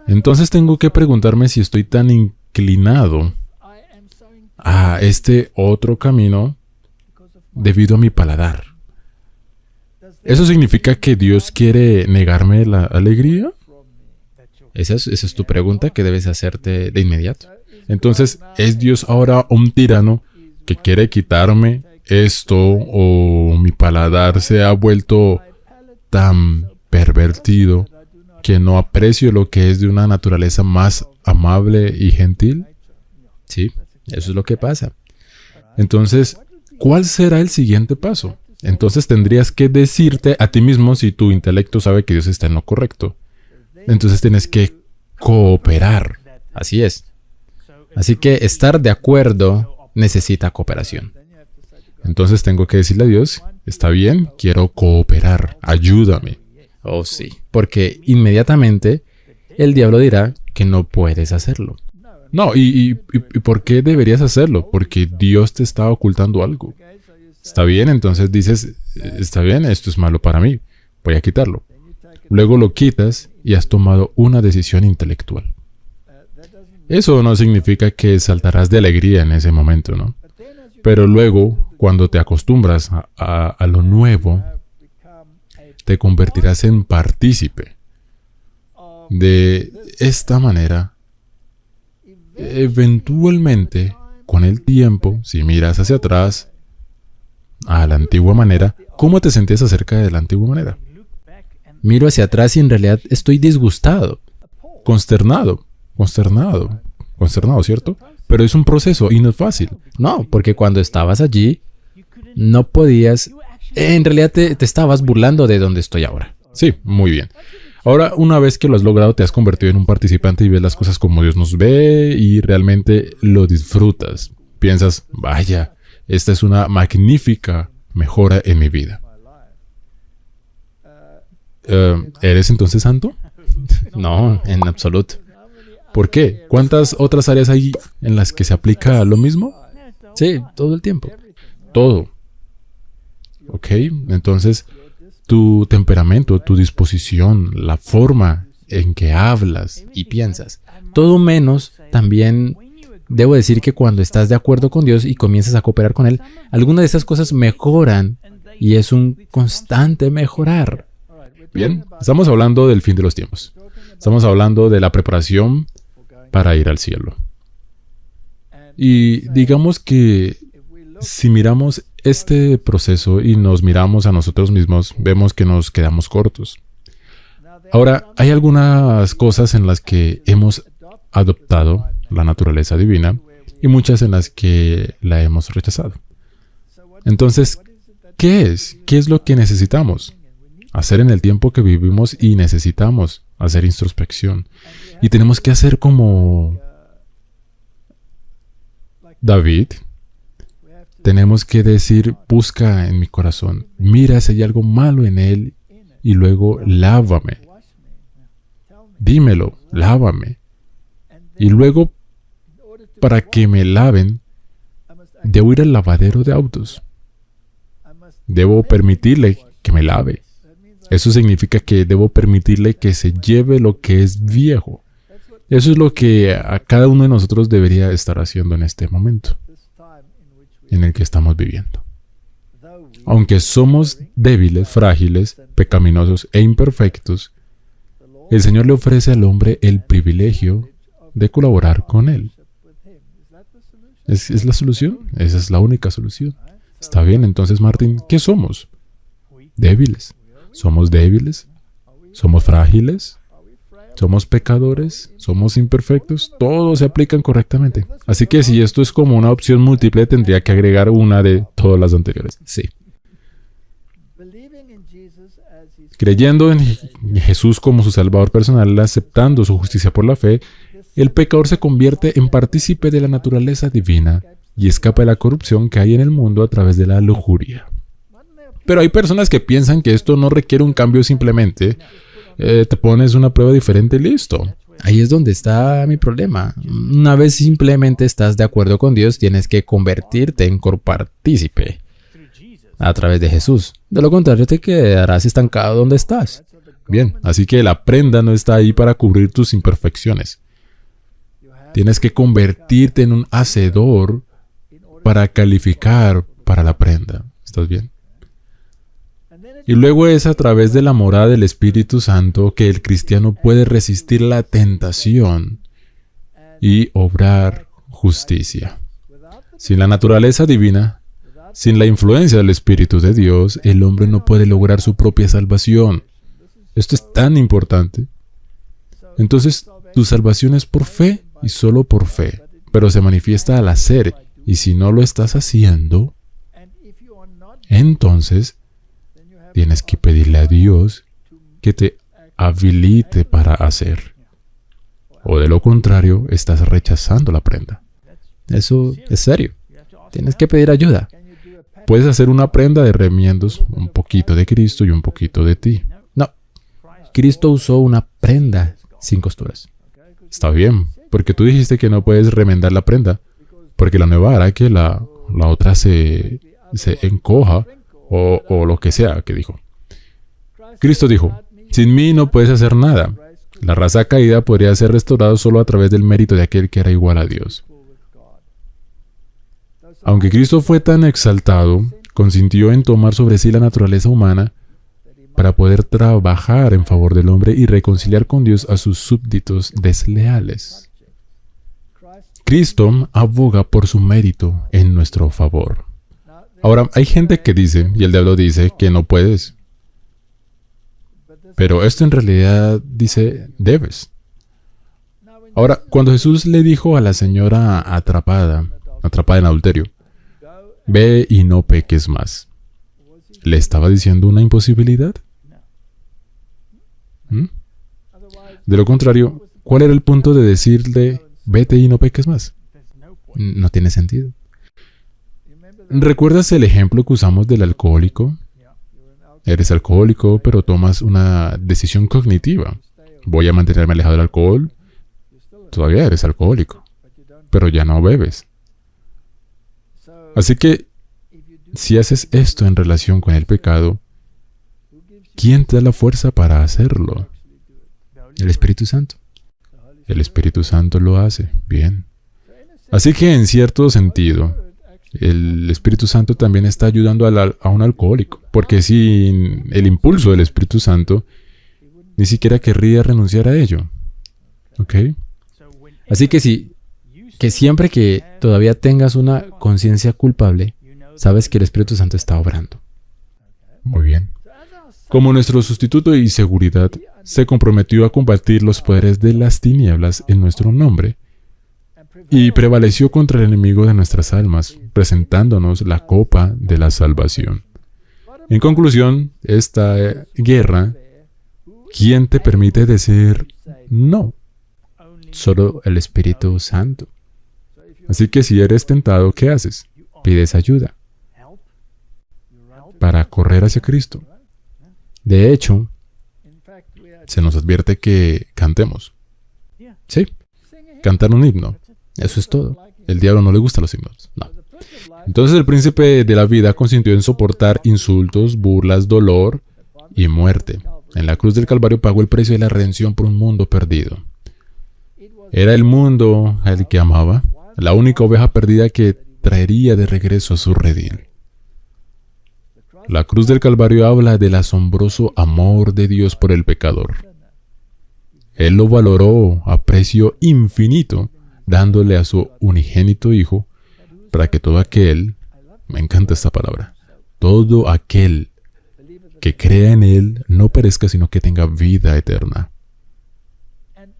Entonces tengo que preguntarme si estoy tan inclinado a este otro camino debido a mi paladar. ¿Eso significa que Dios quiere negarme la alegría? Esa es tu pregunta que debes hacerte de inmediato. Entonces, ¿es Dios ahora un tirano que quiere quitarme esto o mi paladar se ha vuelto tan pervertido que no aprecio lo que es de una naturaleza más amable y gentil? Sí, eso es lo que pasa. Entonces, ¿cuál será el siguiente paso? Entonces tendrías que decirte a ti mismo si tu intelecto sabe que Dios está en lo correcto. Entonces tienes que cooperar. Así es. Así que estar de acuerdo necesita cooperación. Entonces tengo que decirle a Dios, está bien, quiero cooperar, ayúdame. Oh, sí. Porque inmediatamente el diablo dirá que no puedes hacerlo. No, ¿y por qué deberías hacerlo? Porque Dios te está ocultando algo. Está bien, entonces dices, está bien, esto es malo para mí, voy a quitarlo. Luego lo quitas y has tomado una decisión intelectual. Eso no significa que saltarás de alegría en ese momento, ¿no? Pero luego, cuando te acostumbras a lo nuevo, te convertirás en partícipe. De esta manera, eventualmente, con el tiempo, si miras hacia atrás, a la antigua manera, ¿cómo te sentías acerca de la antigua manera? Miro hacia atrás y en realidad estoy disgustado. Consternado, ¿cierto? Pero es un proceso y no es fácil. No, porque cuando estabas allí, no podías... En realidad te estabas burlando de donde estoy ahora. Sí, muy bien. Ahora, una vez que lo has logrado, te has convertido en un participante y ves las cosas como Dios nos ve y realmente lo disfrutas. Piensas, vaya, esta es una magnífica mejora en mi vida. ¿Eres entonces santo? No, en absoluto. ¿Por qué? ¿Cuántas otras áreas hay en las que se aplica lo mismo? Sí, todo el tiempo. Todo. Ok, entonces tu temperamento, tu disposición, la forma en que hablas y piensas. Todo menos, también debo decir que cuando estás de acuerdo con Dios y comienzas a cooperar con Él, algunas de esas cosas mejoran y es un constante mejorar. Bien, estamos hablando del fin de los tiempos. Estamos hablando de la preparación para ir al cielo. Y digamos que si miramos este proceso y nos miramos a nosotros mismos, vemos que nos quedamos cortos. Ahora, hay algunas cosas en las que hemos adoptado la naturaleza divina y muchas en las que la hemos rechazado. Entonces, ¿qué es? ¿Qué es lo que necesitamos hacer en el tiempo que vivimos? Y necesitamos hacer introspección. Y tenemos que hacer como David. Tenemos que decir, busca en mi corazón, mira si hay algo malo en él y luego lávame. Dímelo, lávame. Y luego, para que me laven, debo ir al lavadero de autos. Debo permitirle que me lave. Eso significa que debo permitirle que se lleve lo que es viejo. Eso es lo que a cada uno de nosotros debería estar haciendo en este momento en el que estamos viviendo. Aunque somos débiles, frágiles, pecaminosos e imperfectos, el Señor le ofrece al hombre el privilegio de colaborar con Él. ¿Es la solución? Esa es la única solución. Está bien, entonces, Martín, ¿qué somos? Débiles. ¿Somos débiles? ¿Somos frágiles? ¿Somos pecadores? ¿Somos imperfectos? Todos se aplican correctamente. Así que si esto es como una opción múltiple, tendría que agregar una de todas las anteriores. Sí. Creyendo en Jesús como su Salvador personal, aceptando su justicia por la fe, el pecador se convierte en partícipe de la naturaleza divina y escapa de la corrupción que hay en el mundo a través de la lujuria. Pero hay personas que piensan que esto no requiere un cambio simplemente. te pones una prueba diferente y listo. Ahí es donde está mi problema. Una vez simplemente estás de acuerdo con Dios, tienes que convertirte en copartícipe a través de Jesús. De lo contrario, te quedarás estancado donde estás. Bien, así que la prenda no está ahí para cubrir tus imperfecciones. Tienes que convertirte en un hacedor para calificar para la prenda. ¿Estás bien? Y luego es a través de la morada del Espíritu Santo que el cristiano puede resistir la tentación y obrar justicia. Sin la naturaleza divina, sin la influencia del Espíritu de Dios, el hombre no puede lograr su propia salvación. Esto es tan importante. Entonces, tu salvación es por fe y solo por fe, pero se manifiesta al hacer, y si no lo estás haciendo, entonces tienes que pedirle a Dios que te habilite para hacer. O de lo contrario, estás rechazando la prenda. Eso es serio. Tienes que pedir ayuda. Puedes hacer una prenda de remiendos, un poquito de Cristo y un poquito de ti. No. Cristo usó una prenda sin costuras. Está bien, porque tú dijiste que no puedes remendar la prenda, porque la nueva hará que la otra se encoja o lo que sea que dijo. Cristo dijo, sin mí no puedes hacer nada. La raza caída podría ser restaurada solo a través del mérito de aquel que era igual a Dios. Aunque Cristo fue tan exaltado, consintió en tomar sobre sí la naturaleza humana para poder trabajar en favor del hombre y reconciliar con Dios a sus súbditos desleales. Cristo aboga por su mérito en nuestro favor. Ahora, hay gente que dice, y el diablo dice, que no puedes. Pero esto en realidad dice, debes. Ahora, cuando Jesús le dijo a la señora atrapada en adulterio, ve y no peques más, ¿le estaba diciendo una imposibilidad? De lo contrario, ¿cuál era el punto de decirle, vete y no peques más? No tiene sentido. ¿Recuerdas el ejemplo que usamos del alcohólico? Eres alcohólico, pero tomas una decisión cognitiva. Voy a mantenerme alejado del alcohol. Todavía eres alcohólico, pero ya no bebes. Así que, si haces esto en relación con el pecado, ¿quién te da la fuerza para hacerlo? El Espíritu Santo. El Espíritu Santo lo hace. Bien. Así que, en cierto sentido, el Espíritu Santo también está ayudando a un alcohólico, porque sin el impulso del Espíritu Santo, ni siquiera querría renunciar a ello. ¿Ok? Así que que siempre que todavía tengas una conciencia culpable, sabes que el Espíritu Santo está obrando. Muy bien. Como nuestro sustituto y seguridad, se comprometió a combatir los poderes de las tinieblas en nuestro nombre, y prevaleció contra el enemigo de nuestras almas, presentándonos la copa de la salvación. En conclusión, esta guerra, ¿quién te permite decir no? Solo el Espíritu Santo. Así que si eres tentado, ¿qué haces? Pides ayuda para correr hacia Cristo. De hecho, se nos advierte que cantemos. sí, Cantar un himno. eso es todo. El diablo no le gustan los himnos. No. Entonces el príncipe de la vida consintió en soportar insultos, burlas, dolor y muerte. En la cruz del Calvario pagó el precio de la redención por un mundo perdido. Era el mundo al que amaba, la única oveja perdida que traería de regreso a su redil. La cruz del Calvario habla del asombroso amor de Dios por el pecador. Él lo valoró a precio infinito, dándole a su unigénito Hijo, para que todo aquel, me encanta esta palabra, todo aquel que crea en Él no perezca, sino que tenga vida eterna.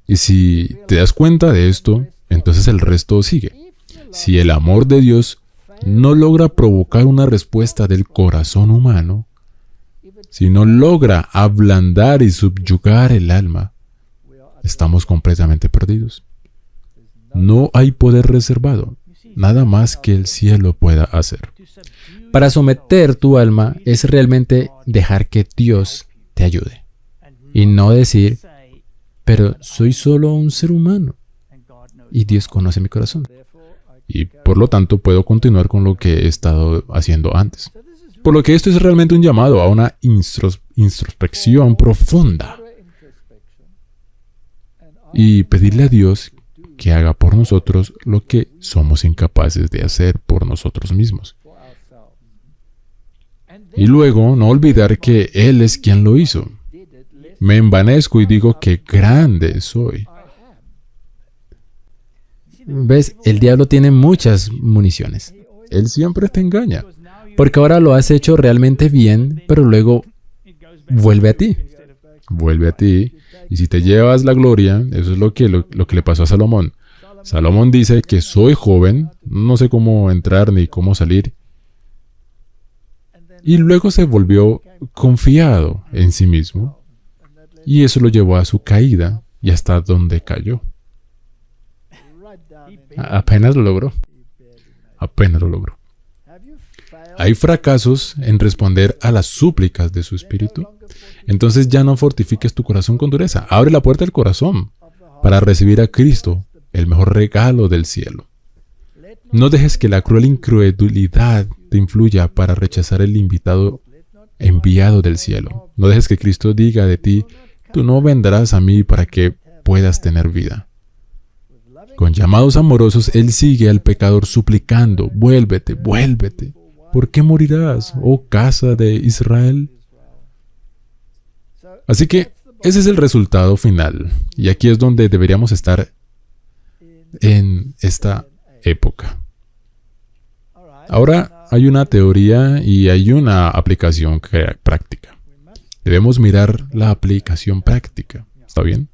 Y si te das cuenta de esto, entonces el resto sigue. Si el amor de Dios no logra provocar una respuesta del corazón humano, si no logra ablandar y subyugar el alma, estamos completamente perdidos. No hay poder reservado, nada más que el cielo pueda hacer. Para someter tu alma es realmente dejar que Dios te ayude. Y no decir, pero soy solo un ser humano y Dios conoce mi corazón. Y por lo tanto puedo continuar con lo que he estado haciendo antes. Por lo que esto es realmente un llamado a una introspección profunda. Y pedirle a Dios que haga por nosotros lo que somos incapaces de hacer por nosotros mismos. Y luego no olvidar que Él es quien lo hizo. Me envanezco y digo que grande soy. ¿Ves? El diablo tiene muchas municiones. Él siempre te engaña. Porque ahora lo has hecho realmente bien, pero luego vuelve a ti. Vuelve a ti. Y si te llevas la gloria, eso es lo que le pasó a Salomón. Salomón dice que soy joven, no sé cómo entrar ni cómo salir. Y luego se volvió confiado en sí mismo. Y eso lo llevó a su caída y hasta donde cayó. Apenas lo logró. Apenas lo logró. Hay fracasos en responder a las súplicas de su espíritu. Entonces ya no fortifiques tu corazón con dureza. Abre la puerta del corazón para recibir a Cristo, el mejor regalo del cielo. No dejes que la cruel incredulidad te influya para rechazar el invitado enviado del cielo. No dejes que Cristo diga de ti, tú no vendrás a mí para que puedas tener vida. Con llamados amorosos, Él sigue al pecador suplicando, vuélvete, vuélvete. ¿Por qué morirás, oh casa de Israel? Así que ese es el resultado final. Y aquí es donde deberíamos estar en esta época. Ahora hay una teoría y hay una aplicación práctica. Debemos mirar la aplicación práctica. ¿Está bien?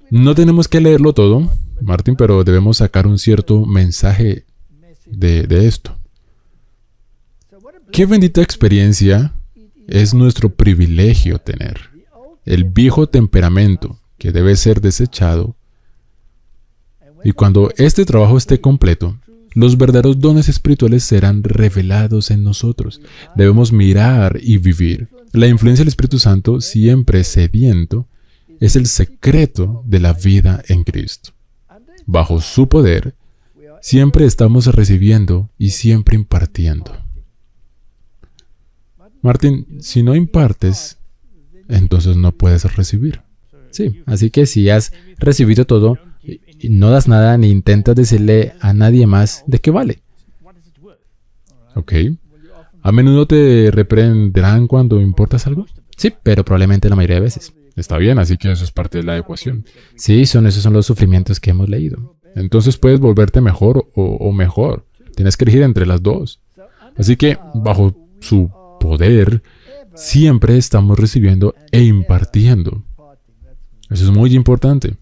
No tenemos que leerlo todo, Martín, pero debemos sacar un cierto mensaje de esto. Qué bendita experiencia es nuestro privilegio tener. El viejo temperamento que debe ser desechado. Y cuando este trabajo esté completo, los verdaderos dones espirituales serán revelados en nosotros. Debemos mirar y vivir. La influencia del Espíritu Santo, siempre sediento, es el secreto de la vida en Cristo. Bajo su poder, siempre estamos recibiendo y siempre impartiendo. Martín, si no impartes, entonces no puedes recibir. Sí, así que si has recibido todo, y no das nada ni intentas decirle a nadie más de qué vale. Ok. ¿A menudo te reprenderán cuando importas algo? Sí, pero probablemente la mayoría de veces. Está bien, así que eso es parte de la ecuación. Sí, esos son los sufrimientos que hemos leído. Entonces puedes volverte mejor o mejor. Tienes que elegir entre las dos. Así que, bajo su poder, siempre estamos recibiendo e impartiendo. Eso es muy importante.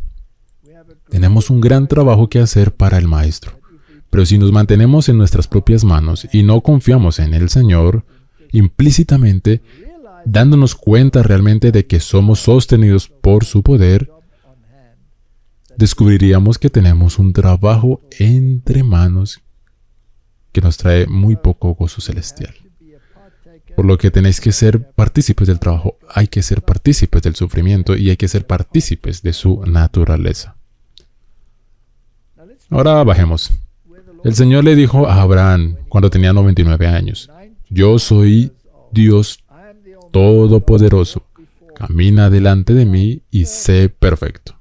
Tenemos un gran trabajo que hacer para el Maestro. Pero si nos mantenemos en nuestras propias manos y no confiamos en el Señor, implícitamente, dándonos cuenta realmente de que somos sostenidos por su poder, descubriríamos que tenemos un trabajo entre manos que nos trae muy poco gozo celestial. Por lo que tenéis que ser partícipes del trabajo, hay que ser partícipes del sufrimiento y hay que ser partícipes de su naturaleza. Ahora bajemos. El Señor le dijo a Abraham cuando tenía 99 años, yo soy Dios Todopoderoso, camina delante de mí y sé perfecto.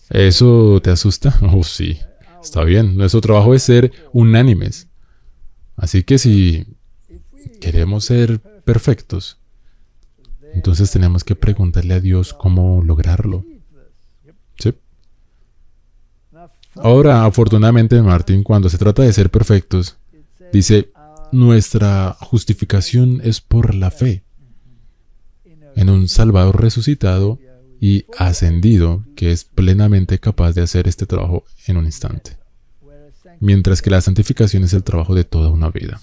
¿Eso te asusta? Oh, sí, está bien. Nuestro trabajo es ser unánimes. Así que si queremos ser perfectos, entonces tenemos que preguntarle a Dios cómo lograrlo. ¿Sí? Ahora, afortunadamente, Martín, cuando se trata de ser perfectos, dice, nuestra justificación es por la fe en un Salvador resucitado y ascendido que es plenamente capaz de hacer este trabajo en un instante. Mientras que la santificación es el trabajo de toda una vida.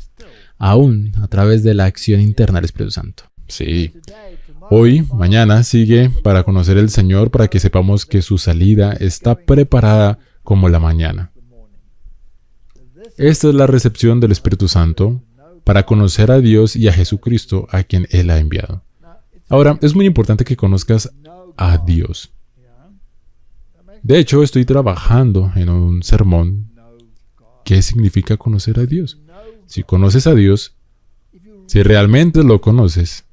Aún a través de la acción interna del Espíritu Santo. Sí. Hoy, mañana, sigue para conocer el Señor, para que sepamos que su salida está preparada como la mañana. Esta es la recepción del Espíritu Santo para conocer a Dios y a Jesucristo a quien Él ha enviado. Ahora, es muy importante que conozcas a Dios. De hecho, estoy trabajando en un sermón. ¿Qué significa conocer a Dios? Si conoces a Dios, si realmente lo conoces,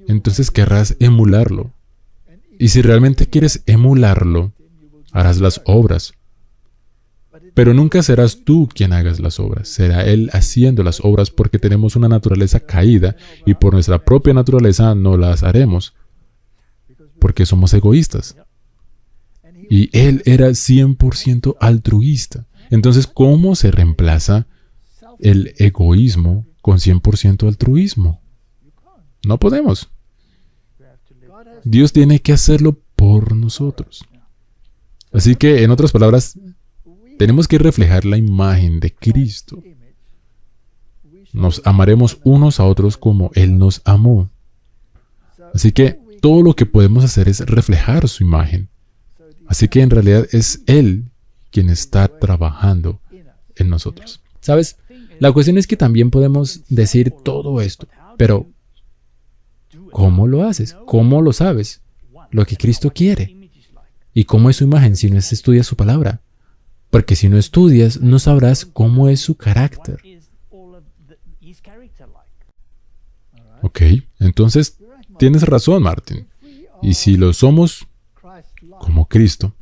entonces querrás emularlo. Y si realmente quieres emularlo, harás las obras. Pero nunca serás tú quien hagas las obras, será Él haciendo las obras porque tenemos una naturaleza caída y por nuestra propia naturaleza no las haremos, porque somos egoístas. Y Él era 100% altruista. Entonces, ¿cómo se reemplaza el egoísmo con 100% altruismo? No podemos. Dios tiene que hacerlo por nosotros. Así que, en otras palabras, tenemos que reflejar la imagen de Cristo. Nos amaremos unos a otros como Él nos amó. Así que todo lo que podemos hacer es reflejar su imagen. Así que en realidad es Él quien está trabajando en nosotros. ¿Sabes? La cuestión es que también podemos decir todo esto, pero ¿cómo lo haces? ¿Cómo lo sabes? Lo que Cristo quiere. ¿Y cómo es su imagen si no estudias su palabra? Porque si no estudias, no sabrás cómo es su carácter. Ok, entonces tienes razón, Martin. Y si lo somos como Cristo,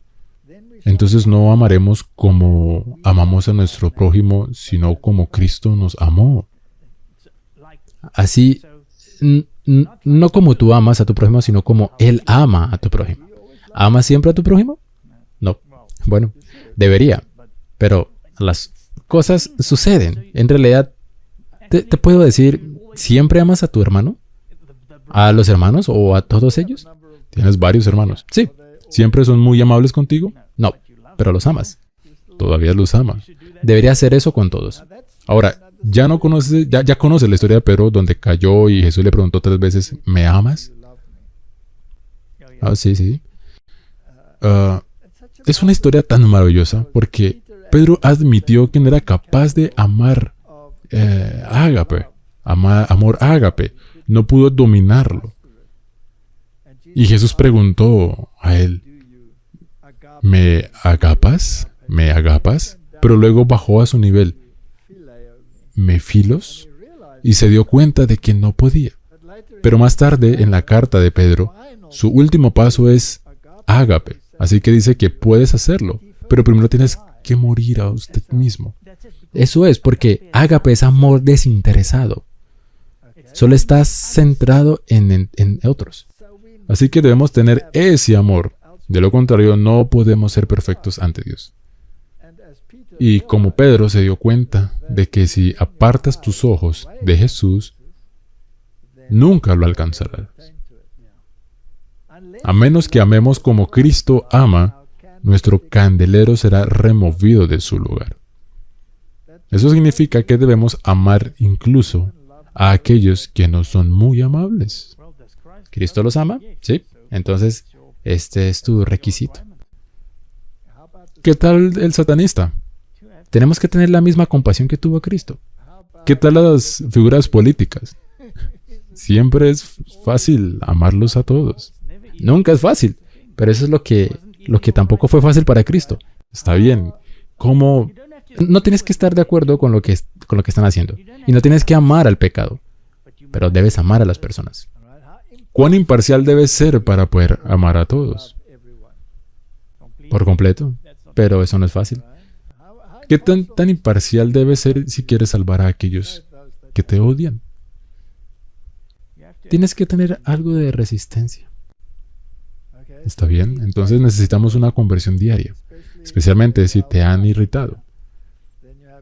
entonces no amaremos como amamos a nuestro prójimo, sino como Cristo nos amó. Así, no como tú amas a tu prójimo, sino como Él ama a tu prójimo. ¿Amas siempre a tu prójimo? No. Bueno, debería. Pero las cosas suceden. En realidad, te puedo decir, ¿siempre amas a tu hermano? ¿A los hermanos o a todos ellos? ¿Tienes varios hermanos? Sí. ¿Siempre son muy amables contigo? No, pero los amas. Todavía los ama. Debería hacer eso con todos. Ahora, ya conoces la historia de Pedro, donde cayó y Jesús le preguntó 3 veces, ¿me amas? Sí, sí. Es una historia tan maravillosa porque Pedro admitió que no era capaz de amar ágape, amor ágape. No pudo dominarlo. Y Jesús preguntó a él, ¿me agapas? ¿Me agapas? Pero luego bajó a su nivel, ¿me filos? Y se dio cuenta de que no podía. Pero más tarde, en la carta de Pedro, su último paso es ágape. Así que dice que puedes hacerlo, pero primero tienes que morir a usted mismo. Eso es porque ágape es amor desinteresado. Solo estás centrado en otros. Así que debemos tener ese amor. De lo contrario, no podemos ser perfectos ante Dios. Y como Pedro se dio cuenta de que si apartas tus ojos de Jesús, nunca lo alcanzarás. A menos que amemos como Cristo ama, nuestro candelero será removido de su lugar. Eso significa que debemos amar incluso a aquellos que no son muy amables. ¿Cristo los ama? Sí. Entonces, este es tu requisito. ¿Qué tal el satanista? Tenemos que tener la misma compasión que tuvo Cristo. ¿Qué tal las figuras políticas? Siempre es fácil amarlos a todos. Nunca es fácil, pero eso es lo que tampoco fue fácil para Cristo. Está bien. ¿Cómo? No tienes que estar de acuerdo con lo que están haciendo. Y no tienes que amar al pecado. Pero debes amar a las personas. ¿Cuán imparcial debes ser para poder amar a todos? Por completo. Pero eso no es fácil. ¿Qué tan imparcial debes ser si quieres salvar a aquellos que te odian? Tienes que tener algo de resistencia. Está bien. Entonces necesitamos una conversión diaria. Especialmente si te han irritado.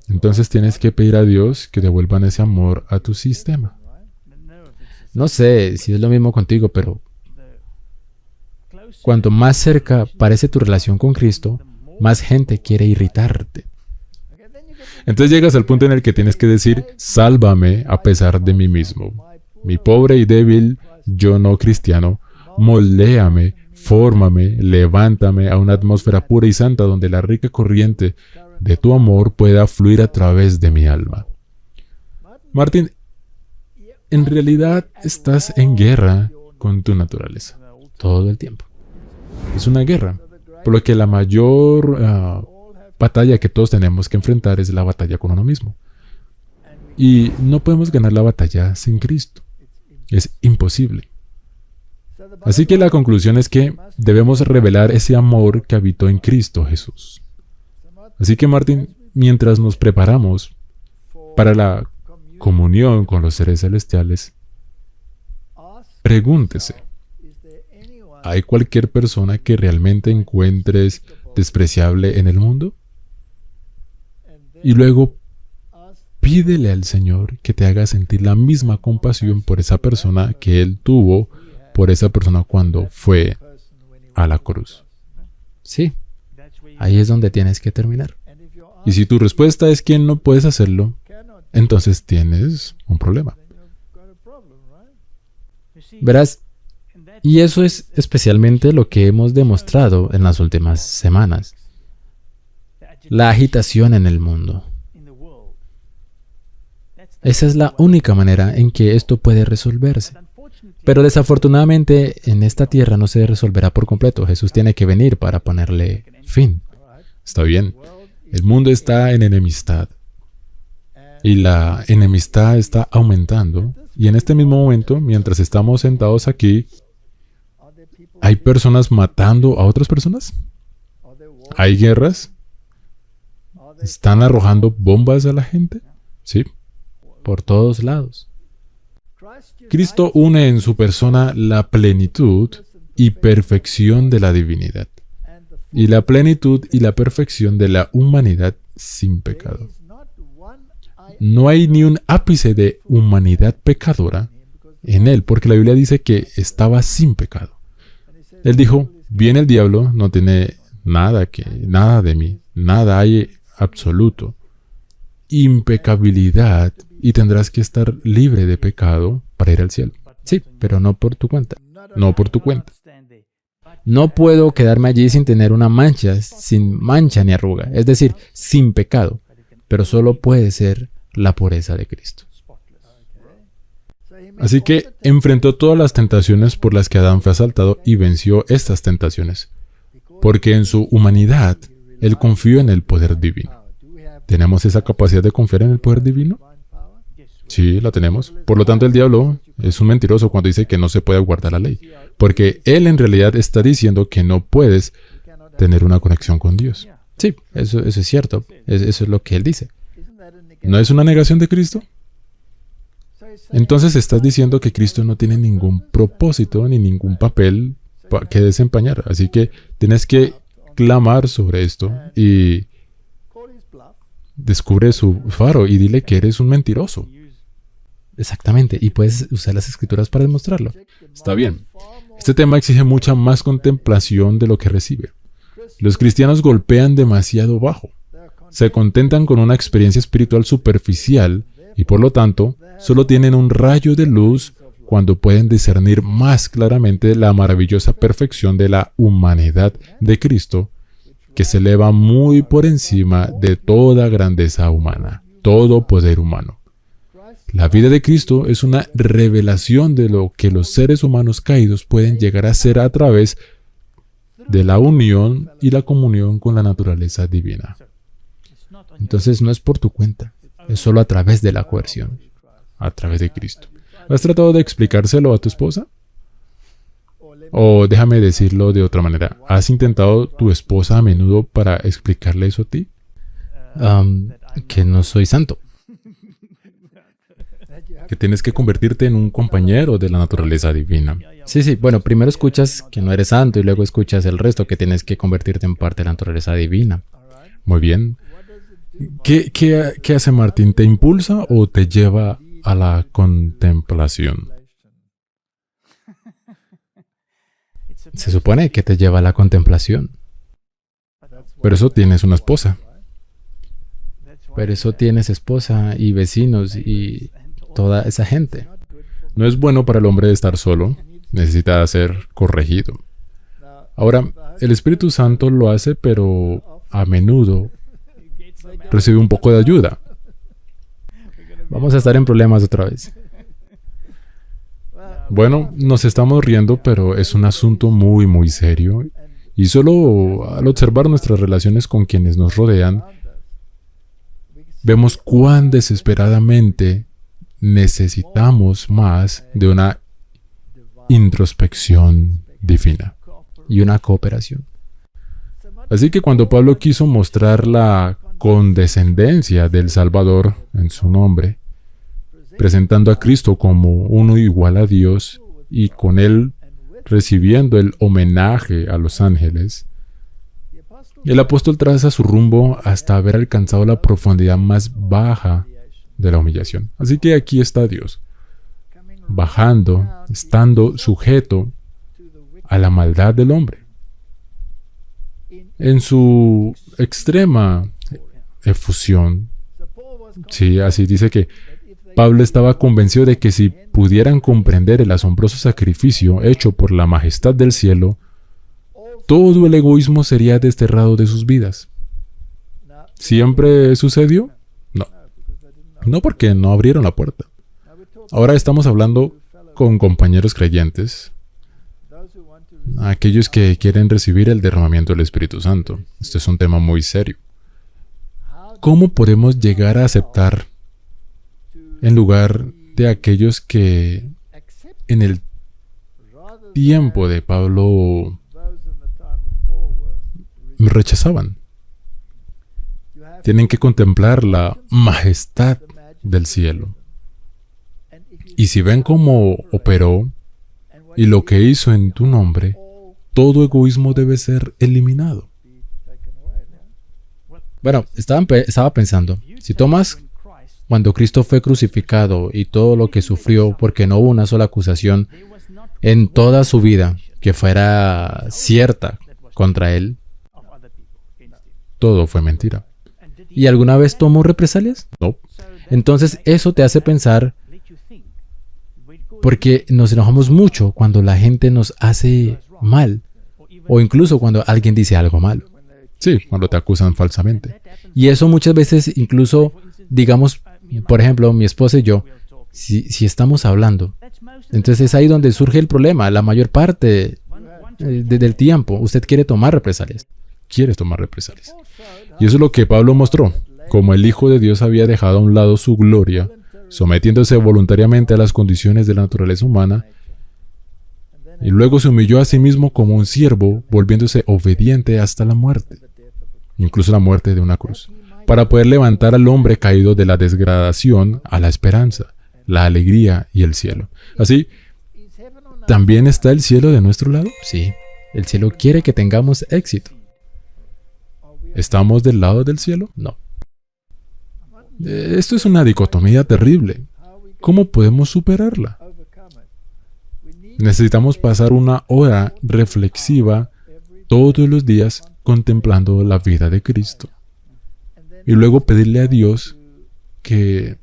Entonces tienes que pedir a Dios que devuelvan ese amor a tu sistema. No sé si es lo mismo contigo, pero cuanto más cerca parece tu relación con Cristo, más gente quiere irritarte. Entonces llegas al punto en el que tienes que decir, sálvame a pesar de mí mismo. Mi pobre y débil yo no cristiano, moldéame, fórmame, levántame a una atmósfera pura y santa donde la rica corriente de tu amor pueda fluir a través de mi alma. Martin, en realidad estás en guerra con tu naturaleza. Todo el tiempo. Es una guerra. Por lo que la mayor batalla que todos tenemos que enfrentar es la batalla con uno mismo. Y no podemos ganar la batalla sin Cristo. Es imposible. Así que la conclusión es que debemos revelar ese amor que habitó en Cristo Jesús. Así que Martín, mientras nos preparamos para la comunión con los seres celestiales, pregúntese, ¿hay cualquier persona que realmente encuentres despreciable en el mundo? Y luego pídele al Señor que te haga sentir la misma compasión por esa persona que Él tuvo por esa persona cuando fue a la cruz. Sí, ahí es donde tienes que terminar. Y si tu respuesta es que no puedes hacerlo, entonces tienes un problema. Verás, y eso es especialmente lo que hemos demostrado en las últimas semanas. La agitación en el mundo. Esa es la única manera en que esto puede resolverse. Pero desafortunadamente en esta tierra no se resolverá por completo. Jesús tiene que venir para ponerle fin. Está bien. El mundo está en enemistad. Y la enemistad está aumentando. Y en este mismo momento, mientras estamos sentados aquí, ¿hay personas matando a otras personas? ¿Hay guerras? ¿Están arrojando bombas a la gente? Sí. Por todos lados. Cristo une en su persona la plenitud y perfección de la divinidad, y la plenitud y la perfección de la humanidad sin pecado. No hay ni un ápice de humanidad pecadora en Él, porque la Biblia dice que estaba sin pecado. Él dijo, viene el diablo, no tiene nada de mí, nada hay absoluto. Impecabilidad, y tendrás que estar libre de pecado para ir al cielo. Sí, pero no por tu cuenta. No por tu cuenta. No puedo quedarme allí sin tener una mancha, sin mancha ni arruga, es decir, sin pecado, pero solo puede ser la pureza de Cristo. Así que enfrentó todas las tentaciones por las que Adán fue asaltado y venció estas tentaciones, porque en su humanidad, Él confió en el poder divino. ¿Tenemos esa capacidad de confiar en el poder divino? Sí, la tenemos. Por lo tanto, el diablo es un mentiroso cuando dice que no se puede guardar la ley, porque él en realidad está diciendo que no puedes tener una conexión con Dios. Sí, eso es cierto. Eso es lo que él dice. ¿No es una negación de Cristo? Entonces estás diciendo que Cristo no tiene ningún propósito ni ningún papel que desempeñar. Así que tienes que clamar sobre esto y descubre su faro y dile que eres un mentiroso. Exactamente, y puedes usar las escrituras para demostrarlo. Está bien. Este tema exige mucha más contemplación de lo que recibe. Los cristianos golpean demasiado bajo. Se contentan con una experiencia espiritual superficial y por lo tanto solo tienen un rayo de luz cuando pueden discernir más claramente la maravillosa perfección de la humanidad de Cristo, que se eleva muy por encima de toda grandeza humana, todo poder humano. La vida de Cristo es una revelación de lo que los seres humanos caídos pueden llegar a ser a través de la unión y la comunión con la naturaleza divina. Entonces no es por tu cuenta, es solo a través de la coerción, a través de Cristo. ¿Has tratado de explicárselo a tu esposa? O déjame decirlo de otra manera, ¿has intentado tu esposa a menudo para explicarle eso a ti? Que no soy santo. Que tienes que convertirte en un compañero de la naturaleza divina. Sí, bueno, primero escuchas que no eres santo y luego escuchas el resto, que tienes que convertirte en parte de la naturaleza divina. Muy bien. ¿Qué hace Martín? ¿Te impulsa o te lleva a la contemplación? Se supone que te lleva a la contemplación. Pero eso tienes una esposa. Pero eso tienes esposa y vecinos y toda esa gente. No es bueno para el hombre estar solo. Necesita ser corregido. Ahora, el Espíritu Santo lo hace, pero a menudo recibe un poco de ayuda. Vamos a estar en problemas otra vez. Bueno, nos estamos riendo, pero es un asunto muy, muy serio. Y solo al observar nuestras relaciones con quienes nos rodean, vemos cuán desesperadamente necesitamos más de una introspección divina Y una cooperación. Así que cuando Pablo quiso mostrar la condescendencia del Salvador en su nombre, presentando a Cristo como uno igual a Dios y con él recibiendo el homenaje a los ángeles, el apóstol traza su rumbo hasta haber alcanzado la profundidad más baja de la humillación. Así que aquí está Dios, bajando, estando sujeto a la maldad del hombre. En su extrema efusión, sí, así dice que Pablo estaba convencido de que si pudieran comprender el asombroso sacrificio hecho por la majestad del cielo, todo el egoísmo sería desterrado de sus vidas. ¿Siempre sucedió? No. No, porque no abrieron la puerta. Ahora estamos hablando con compañeros creyentes, aquellos que quieren recibir el derramamiento del Espíritu Santo. Este es un tema muy serio. ¿Cómo podemos llegar a aceptar en lugar de aquellos que en el tiempo de Pablo rechazaban? Tienen que contemplar la majestad del cielo. Y si ven cómo operó y lo que hizo en tu nombre, todo egoísmo debe ser eliminado. Bueno, estaba pensando, si tomas cuando Cristo fue crucificado y todo lo que sufrió porque no hubo una sola acusación en toda su vida que fuera cierta contra él, Todo fue mentira. ¿y alguna vez tomó represalias? No. Entonces eso te hace pensar, porque nos enojamos mucho cuando la gente nos hace mal, o incluso cuando alguien dice algo malo. Sí, cuando te acusan falsamente. Y eso muchas veces incluso, digamos, por ejemplo, mi esposa y yo, si estamos hablando, entonces es ahí donde surge el problema. La mayor parte del tiempo usted quiere tomar represalias. Quieres tomar represalias. Y eso es lo que Pablo mostró. Como el Hijo de Dios había dejado a un lado su gloria, sometiéndose voluntariamente a las condiciones de la naturaleza humana, y luego se humilló a sí mismo como un siervo, volviéndose obediente hasta la muerte, incluso la muerte de una cruz, para poder levantar al hombre caído de la desgradación a la esperanza, la alegría y el cielo. Así, ¿también está el cielo de nuestro lado? Sí, el cielo quiere que tengamos éxito. ¿Estamos del lado del cielo? No. Esto es una dicotomía terrible. ¿Cómo podemos superarla? Necesitamos pasar una hora reflexiva todos los días contemplando la vida de Cristo. Y luego pedirle a Dios que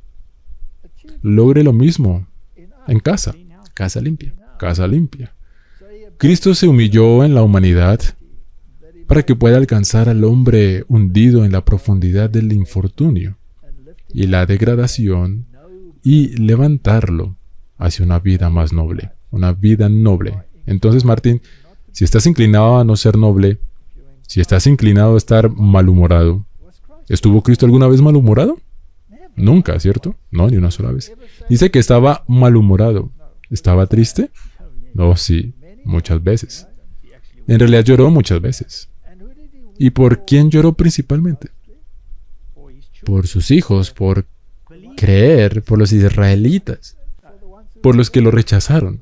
logre lo mismo en casa. Casa limpia. Casa limpia. Cristo se humilló en la humanidad para que pueda alcanzar al hombre hundido en la profundidad del infortunio y la degradación y levantarlo hacia una vida más noble, una vida noble. Entonces, Martín, si estás inclinado a no ser noble, si estás inclinado a estar malhumorado, ¿estuvo Cristo alguna vez malhumorado? Nunca, ¿cierto? No, ni una sola vez. Dice que estaba malhumorado. ¿Estaba triste? No, sí, muchas veces. En realidad lloró muchas veces. ¿Y por quién lloró principalmente? Por sus hijos, por creer, por los israelitas. Por los que lo rechazaron.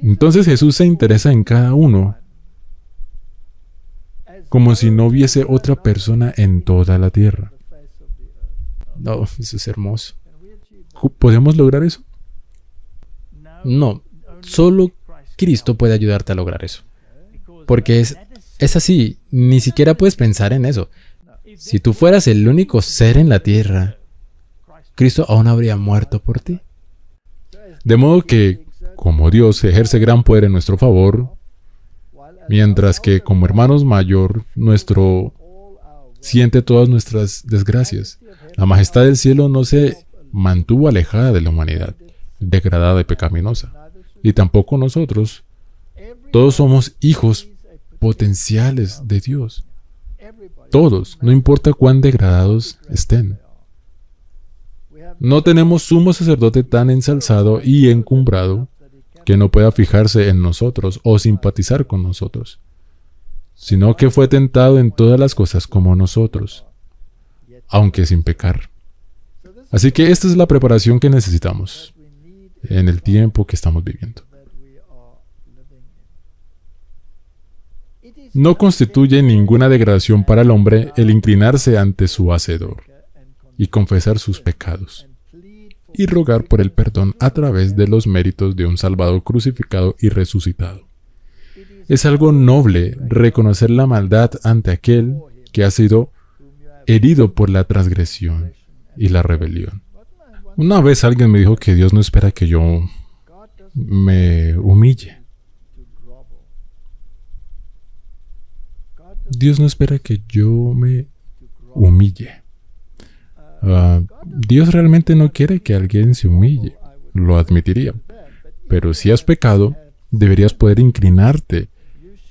Entonces Jesús se interesa en cada uno, como si no hubiese otra persona en toda la tierra. No, eso es hermoso. ¿Podemos lograr eso? No, solo Cristo puede ayudarte a lograr eso. Porque es así, ni siquiera puedes pensar en eso. Si tú fueras el único ser en la tierra, Cristo aún habría muerto por ti. De modo que, como Dios ejerce gran poder en nuestro favor, mientras que como hermanos mayor, nuestro siente todas nuestras desgracias. La majestad del cielo no se mantuvo alejada de la humanidad. degradada y pecaminosa. Y tampoco nosotros. Todos somos hijos potenciales de Dios. Todos, no importa cuán degradados estén. No tenemos sumo sacerdote tan ensalzado y encumbrado que no pueda fijarse en nosotros o simpatizar con nosotros, sino que fue tentado en todas las cosas como nosotros, aunque sin pecar. Así que esta es la preparación que necesitamos en el tiempo que estamos viviendo. No constituye ninguna degradación para el hombre el inclinarse ante su Hacedor y confesar sus pecados y rogar por el perdón a través de los méritos de un Salvador crucificado y resucitado. Es algo noble reconocer la maldad ante aquel que ha sido herido por la transgresión y la rebelión. Una vez alguien me dijo que Dios no espera que yo me humille. Dios no espera que yo me humille. Dios realmente no quiere que alguien se humille, lo admitiría. Pero si has pecado, deberías poder inclinarte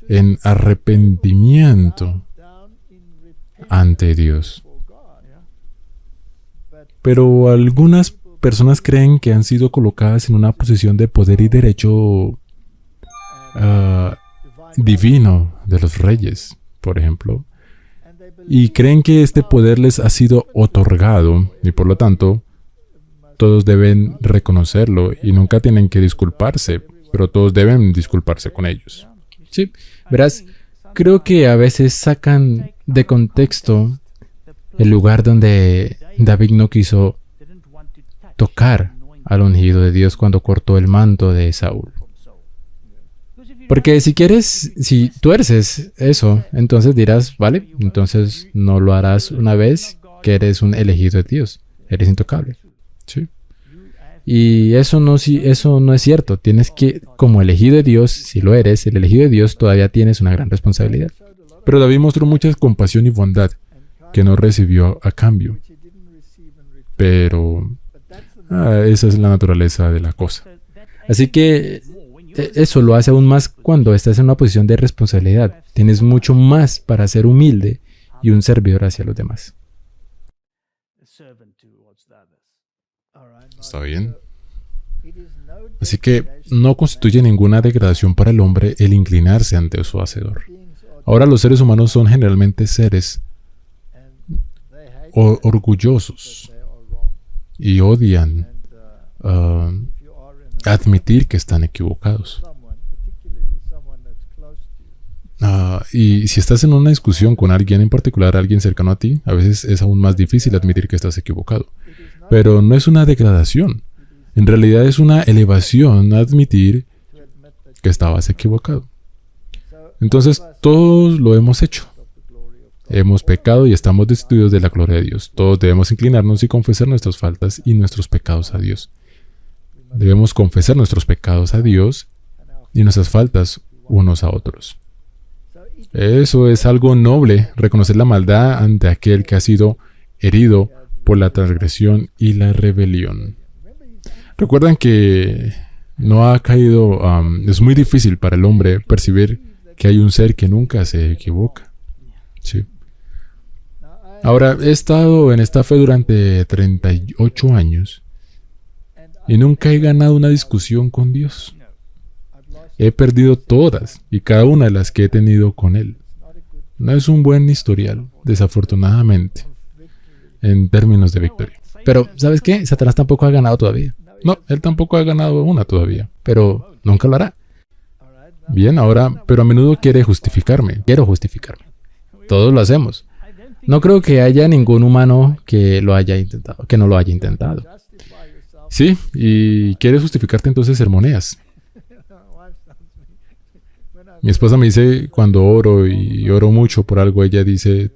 en arrepentimiento ante Dios. Pero algunas personas creen que han sido colocadas en una posición de poder y derecho divino de los reyes, por ejemplo, y creen que este poder les ha sido otorgado y por lo tanto todos deben reconocerlo y nunca tienen que disculparse, pero todos deben disculparse con ellos. Sí, verás, creo que a veces sacan de contexto el lugar donde David no quiso tocar al ungido de Dios cuando cortó el manto de Saúl. Porque si tuerces eso, entonces dirás, vale, entonces no lo harás una vez que eres un elegido de Dios, eres intocable. Sí. Y eso no es cierto. Tienes que, como elegido de Dios, si lo eres, el elegido de Dios, todavía tienes una gran responsabilidad. Pero David mostró mucha compasión y bondad que no recibió a cambio. Pero esa es la naturaleza de la cosa. Así que eso lo hace aún más cuando estás en una posición de responsabilidad. Tienes mucho más para ser humilde y un servidor hacia los demás. ¿Está bien? Así que no constituye ninguna degradación para el hombre el inclinarse ante su Hacedor. Ahora los seres humanos son generalmente seres orgullosos y odian admitir que están equivocados. Y si estás en una discusión con alguien en particular, alguien cercano a ti, a veces es aún más difícil admitir que estás equivocado. Pero no es una degradación. En realidad es una elevación admitir que estabas equivocado. Entonces, todos lo hemos hecho. Hemos pecado y estamos destituidos de la gloria de Dios. Todos debemos inclinarnos y confesar nuestras faltas y nuestros pecados a Dios. Debemos confesar nuestros pecados a Dios y nuestras faltas unos a otros. Eso es algo noble, reconocer la maldad ante aquel que ha sido herido por la transgresión y la rebelión. Recuerdan que no ha caído, es muy difícil para el hombre percibir que hay un ser que nunca se equivoca. Sí. Ahora, he estado en esta fe durante 38 años y nunca he ganado una discusión con Dios. He perdido todas y cada una de las que he tenido con Él. No es un buen historial, desafortunadamente, en términos de victoria. Pero, ¿sabes qué? Satanás tampoco ha ganado todavía. No, él tampoco ha ganado una todavía. Pero nunca lo hará. Bien, ahora, pero a menudo quiere justificarme. Quiero justificarme. Todos lo hacemos. No creo que haya ningún humano que no lo haya intentado. Sí, y quieres justificarte, entonces sermoneas. Mi esposa me dice, cuando oro y oro mucho por algo, ella dice,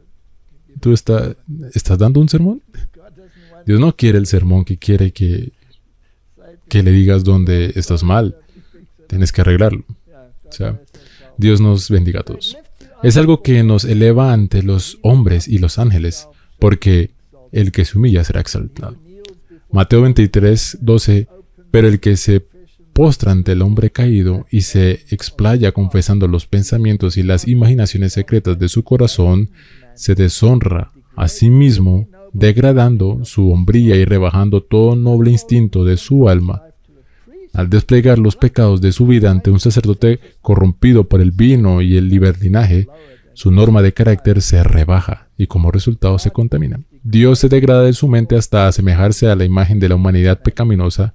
¿tú estás dando un sermón? Dios no quiere el sermón, que quiere que le digas dónde estás mal. Tienes que arreglarlo. O sea, Dios nos bendiga a todos. Es algo que nos eleva ante los hombres y los ángeles, porque el que se humilla será exaltado. Mateo 23:12 Pero el que se postra ante el hombre caído y se explaya confesando los pensamientos y las imaginaciones secretas de su corazón, se deshonra a sí mismo, degradando su hombría y rebajando todo noble instinto de su alma. Al desplegar los pecados de su vida ante un sacerdote corrompido por el vino y el libertinaje, su norma de carácter se rebaja y como resultado se contamina. Dios se degrada de su mente hasta asemejarse a la imagen de la humanidad pecaminosa,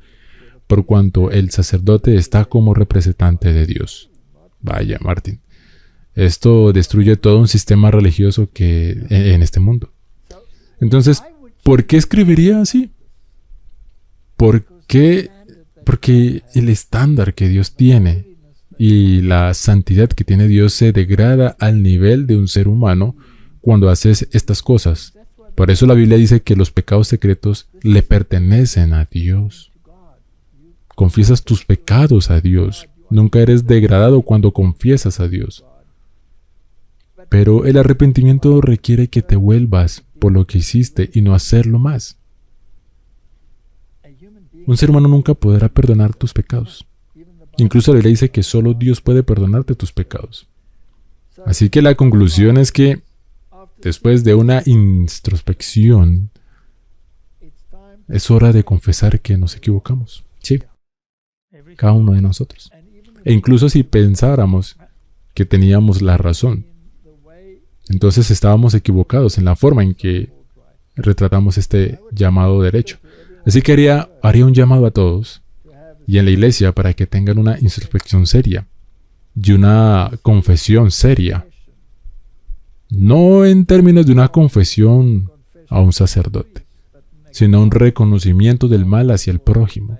por cuanto el sacerdote está como representante de Dios. Vaya, Martin. Esto destruye todo un sistema religioso que en este mundo. Entonces, ¿por qué escribiría así? ¿Por qué? Porque el estándar que Dios tiene y la santidad que tiene Dios se degrada al nivel de un ser humano cuando haces estas cosas. Por eso la Biblia dice que los pecados secretos le pertenecen a Dios. Confiesas tus pecados a Dios. Nunca eres degradado cuando confiesas a Dios. Pero el arrepentimiento requiere que te vuelvas por lo que hiciste y no hacerlo más. Un ser humano nunca podrá perdonar tus pecados. Incluso la Biblia dice que solo Dios puede perdonarte tus pecados. Así que la conclusión es que después de una introspección, es hora de confesar que nos equivocamos. Sí, cada uno de nosotros. E incluso si pensáramos que teníamos la razón, entonces estábamos equivocados en la forma en que retratamos este llamado derecho. Así que haría un llamado a todos y en la iglesia para que tengan una introspección seria y una confesión seria. No en términos de una confesión a un sacerdote, sino un reconocimiento del mal hacia el prójimo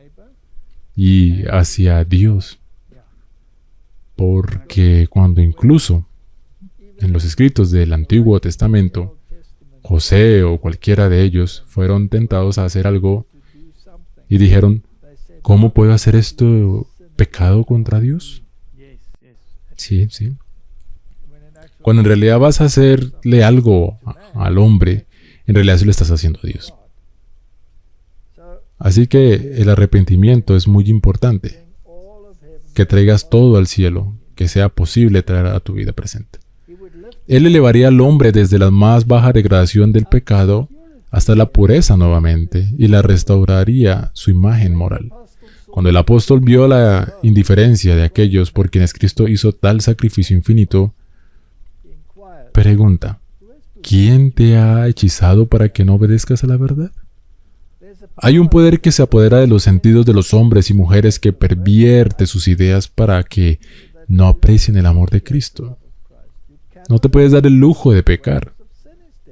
y hacia Dios. Porque cuando incluso en los escritos del Antiguo Testamento, José o cualquiera de ellos fueron tentados a hacer algo y dijeron, ¿cómo puedo hacer esto pecado contra Dios? Sí, sí. Cuando en realidad vas a hacerle algo al hombre, en realidad se lo estás haciendo a Dios. Así que el arrepentimiento es muy importante. Que traigas todo al cielo, que sea posible traer a tu vida presente. Él elevaría al hombre desde la más baja degradación del pecado hasta la pureza nuevamente y la restauraría su imagen moral. Cuando el apóstol vio la indiferencia de aquellos por quienes Cristo hizo tal sacrificio infinito, pregunta, ¿quién te ha hechizado para que no obedezcas a la verdad? Hay un poder que se apodera de los sentidos de los hombres y mujeres que pervierte sus ideas para que no aprecien el amor de Cristo. No te puedes dar el lujo de pecar.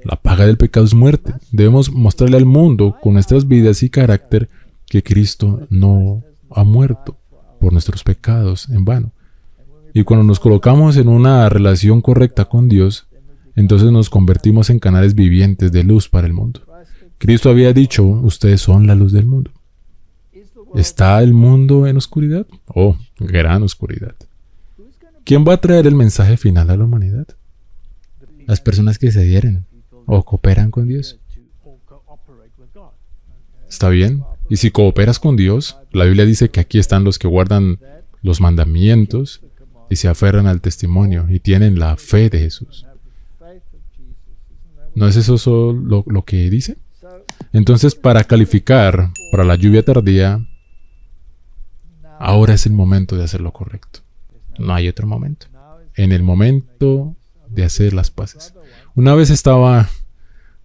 La paga del pecado es muerte. Debemos mostrarle al mundo con nuestras vidas y carácter que Cristo no ha muerto por nuestros pecados en vano. Y cuando nos colocamos en una relación correcta con Dios, entonces nos convertimos en canales vivientes de luz para el mundo. Cristo había dicho, ustedes son la luz del mundo. ¿Está el mundo en oscuridad? Oh, gran oscuridad. ¿Quién va a traer el mensaje final a la humanidad? Las personas que se adhieren o cooperan con Dios. ¿Está bien? Y si cooperas con Dios, la Biblia dice que aquí están los que guardan los mandamientos y se aferran al testimonio y tienen la fe de Jesús. ¿No es eso solo lo que dice? Entonces, para calificar para la lluvia tardía, ahora es el momento de hacer lo correcto. No hay otro momento. En el momento de hacer las paces. Una vez estaba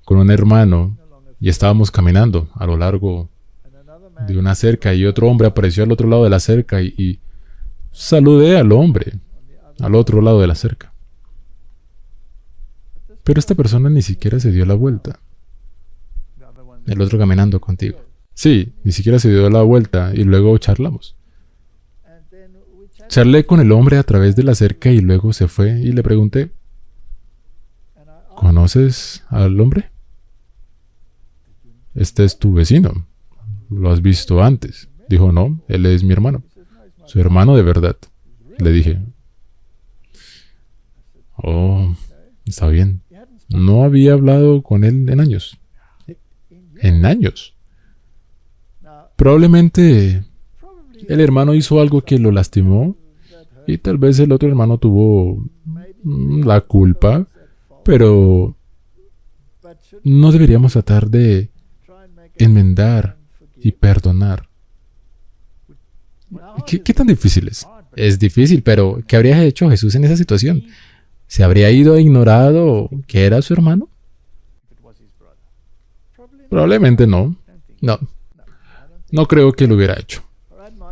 con un hermano y estábamos caminando a lo largo de una cerca y otro hombre apareció al otro lado de la cerca y saludé al hombre al otro lado de la cerca. Pero esta persona ni siquiera se dio la vuelta. El otro caminando contigo. Sí, ni siquiera se dio la vuelta y luego charlamos. Charlé con el hombre a través de la cerca y luego se fue y le pregunté, ¿conoces al hombre? Este es tu vecino. ¿Lo has visto antes? Dijo, no, él es mi hermano. Su hermano de verdad. Le dije, oh, está bien. No había hablado con él en años. En años. Probablemente el hermano hizo algo que lo lastimó y tal vez el otro hermano tuvo la culpa, pero no deberíamos tratar de enmendar y perdonar. ¿Qué tan difícil es? Es difícil, pero ¿qué habría hecho Jesús en esa situación? ¿Se habría ido e ignorado que era su hermano? Probablemente no. No creo que lo hubiera hecho.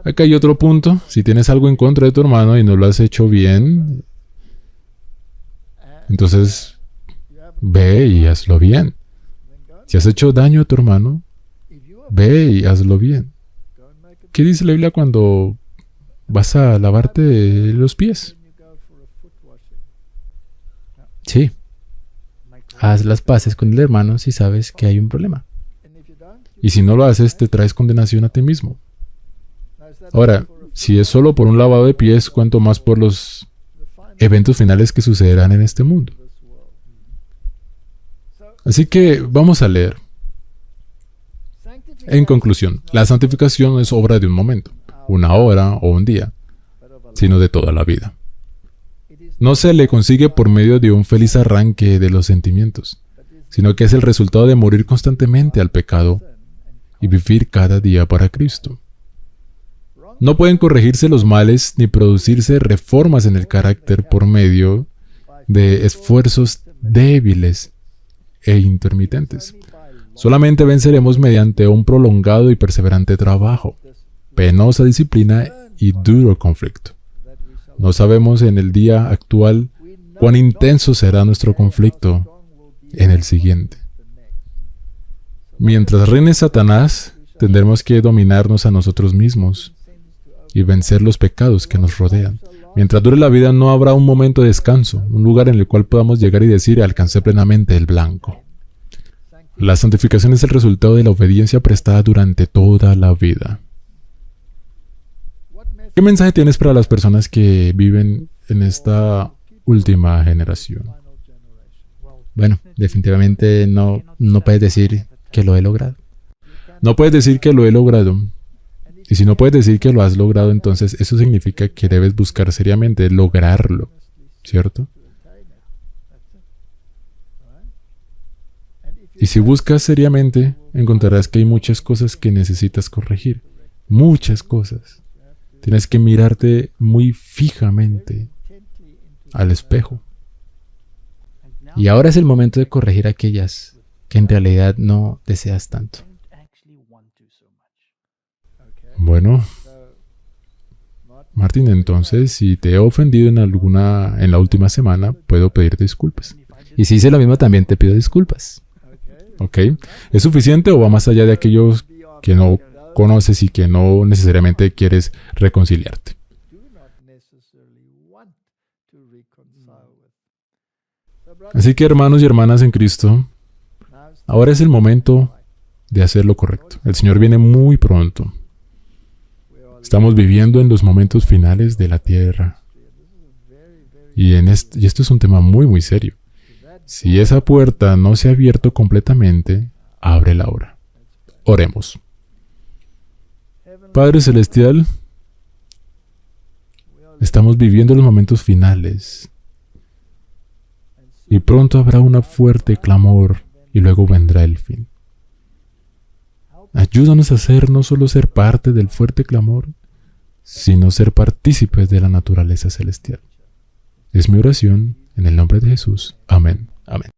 Acá hay otro punto. Si tienes algo en contra de tu hermano y no lo has hecho bien, entonces ve y hazlo bien. Si has hecho daño a tu hermano, ve y hazlo bien. ¿Qué dice la Biblia cuando vas a lavarte los pies? Sí. Haz las paces con el hermano si sabes que hay un problema. Y si no lo haces, te traes condenación a ti mismo. Ahora, si es solo por un lavado de pies, cuanto más por los eventos finales que sucederán en este mundo. Así que vamos a leer. En conclusión, la santificación no es obra de un momento, una hora o un día, sino de toda la vida. No se le consigue por medio de un feliz arranque de los sentimientos, sino que es el resultado de morir constantemente al pecado y vivir cada día para Cristo. No pueden corregirse los males ni producirse reformas en el carácter por medio de esfuerzos débiles e intermitentes. Solamente venceremos mediante un prolongado y perseverante trabajo, penosa disciplina y duro conflicto. No sabemos en el día actual cuán intenso será nuestro conflicto en el siguiente. Mientras reine Satanás, tendremos que dominarnos a nosotros mismos y vencer los pecados que nos rodean. Mientras dure la vida no habrá un momento de descanso, un lugar en el cual podamos llegar y decir alcancé plenamente el blanco. La santificación es el resultado de la obediencia prestada durante toda la vida. ¿Qué mensaje tienes para las personas que viven en esta última generación? Bueno, definitivamente no puedes decir que lo he logrado. No puedes decir que lo he logrado. Y si no puedes decir que lo has logrado, entonces eso significa que debes buscar seriamente lograrlo, ¿cierto? Y si buscas seriamente, encontrarás que hay muchas cosas que necesitas corregir. Muchas cosas. Tienes que mirarte muy fijamente al espejo. Y ahora es el momento de corregir aquellas que en realidad no deseas tanto. Bueno, Martín, entonces, si te he ofendido en la última semana, puedo pedirte disculpas. Y si hice lo mismo, también te pido disculpas. ¿Ok? ¿Es suficiente o va más allá de aquellos que no conoces y que no necesariamente quieres reconciliarte? Así que, hermanos y hermanas en Cristo, ahora es el momento de hacer lo correcto. El Señor viene muy pronto. Estamos viviendo en los momentos finales de la tierra. Y esto es un tema muy, muy serio. Si esa puerta no se ha abierto completamente, ábrela ahora. Oremos. Padre Celestial, estamos viviendo los momentos finales. Y pronto habrá un fuerte clamor y luego vendrá el fin. Ayúdanos a no solo ser parte del fuerte clamor, sino ser partícipes de la naturaleza celestial. Es mi oración en el nombre de Jesús. Amén. Amén.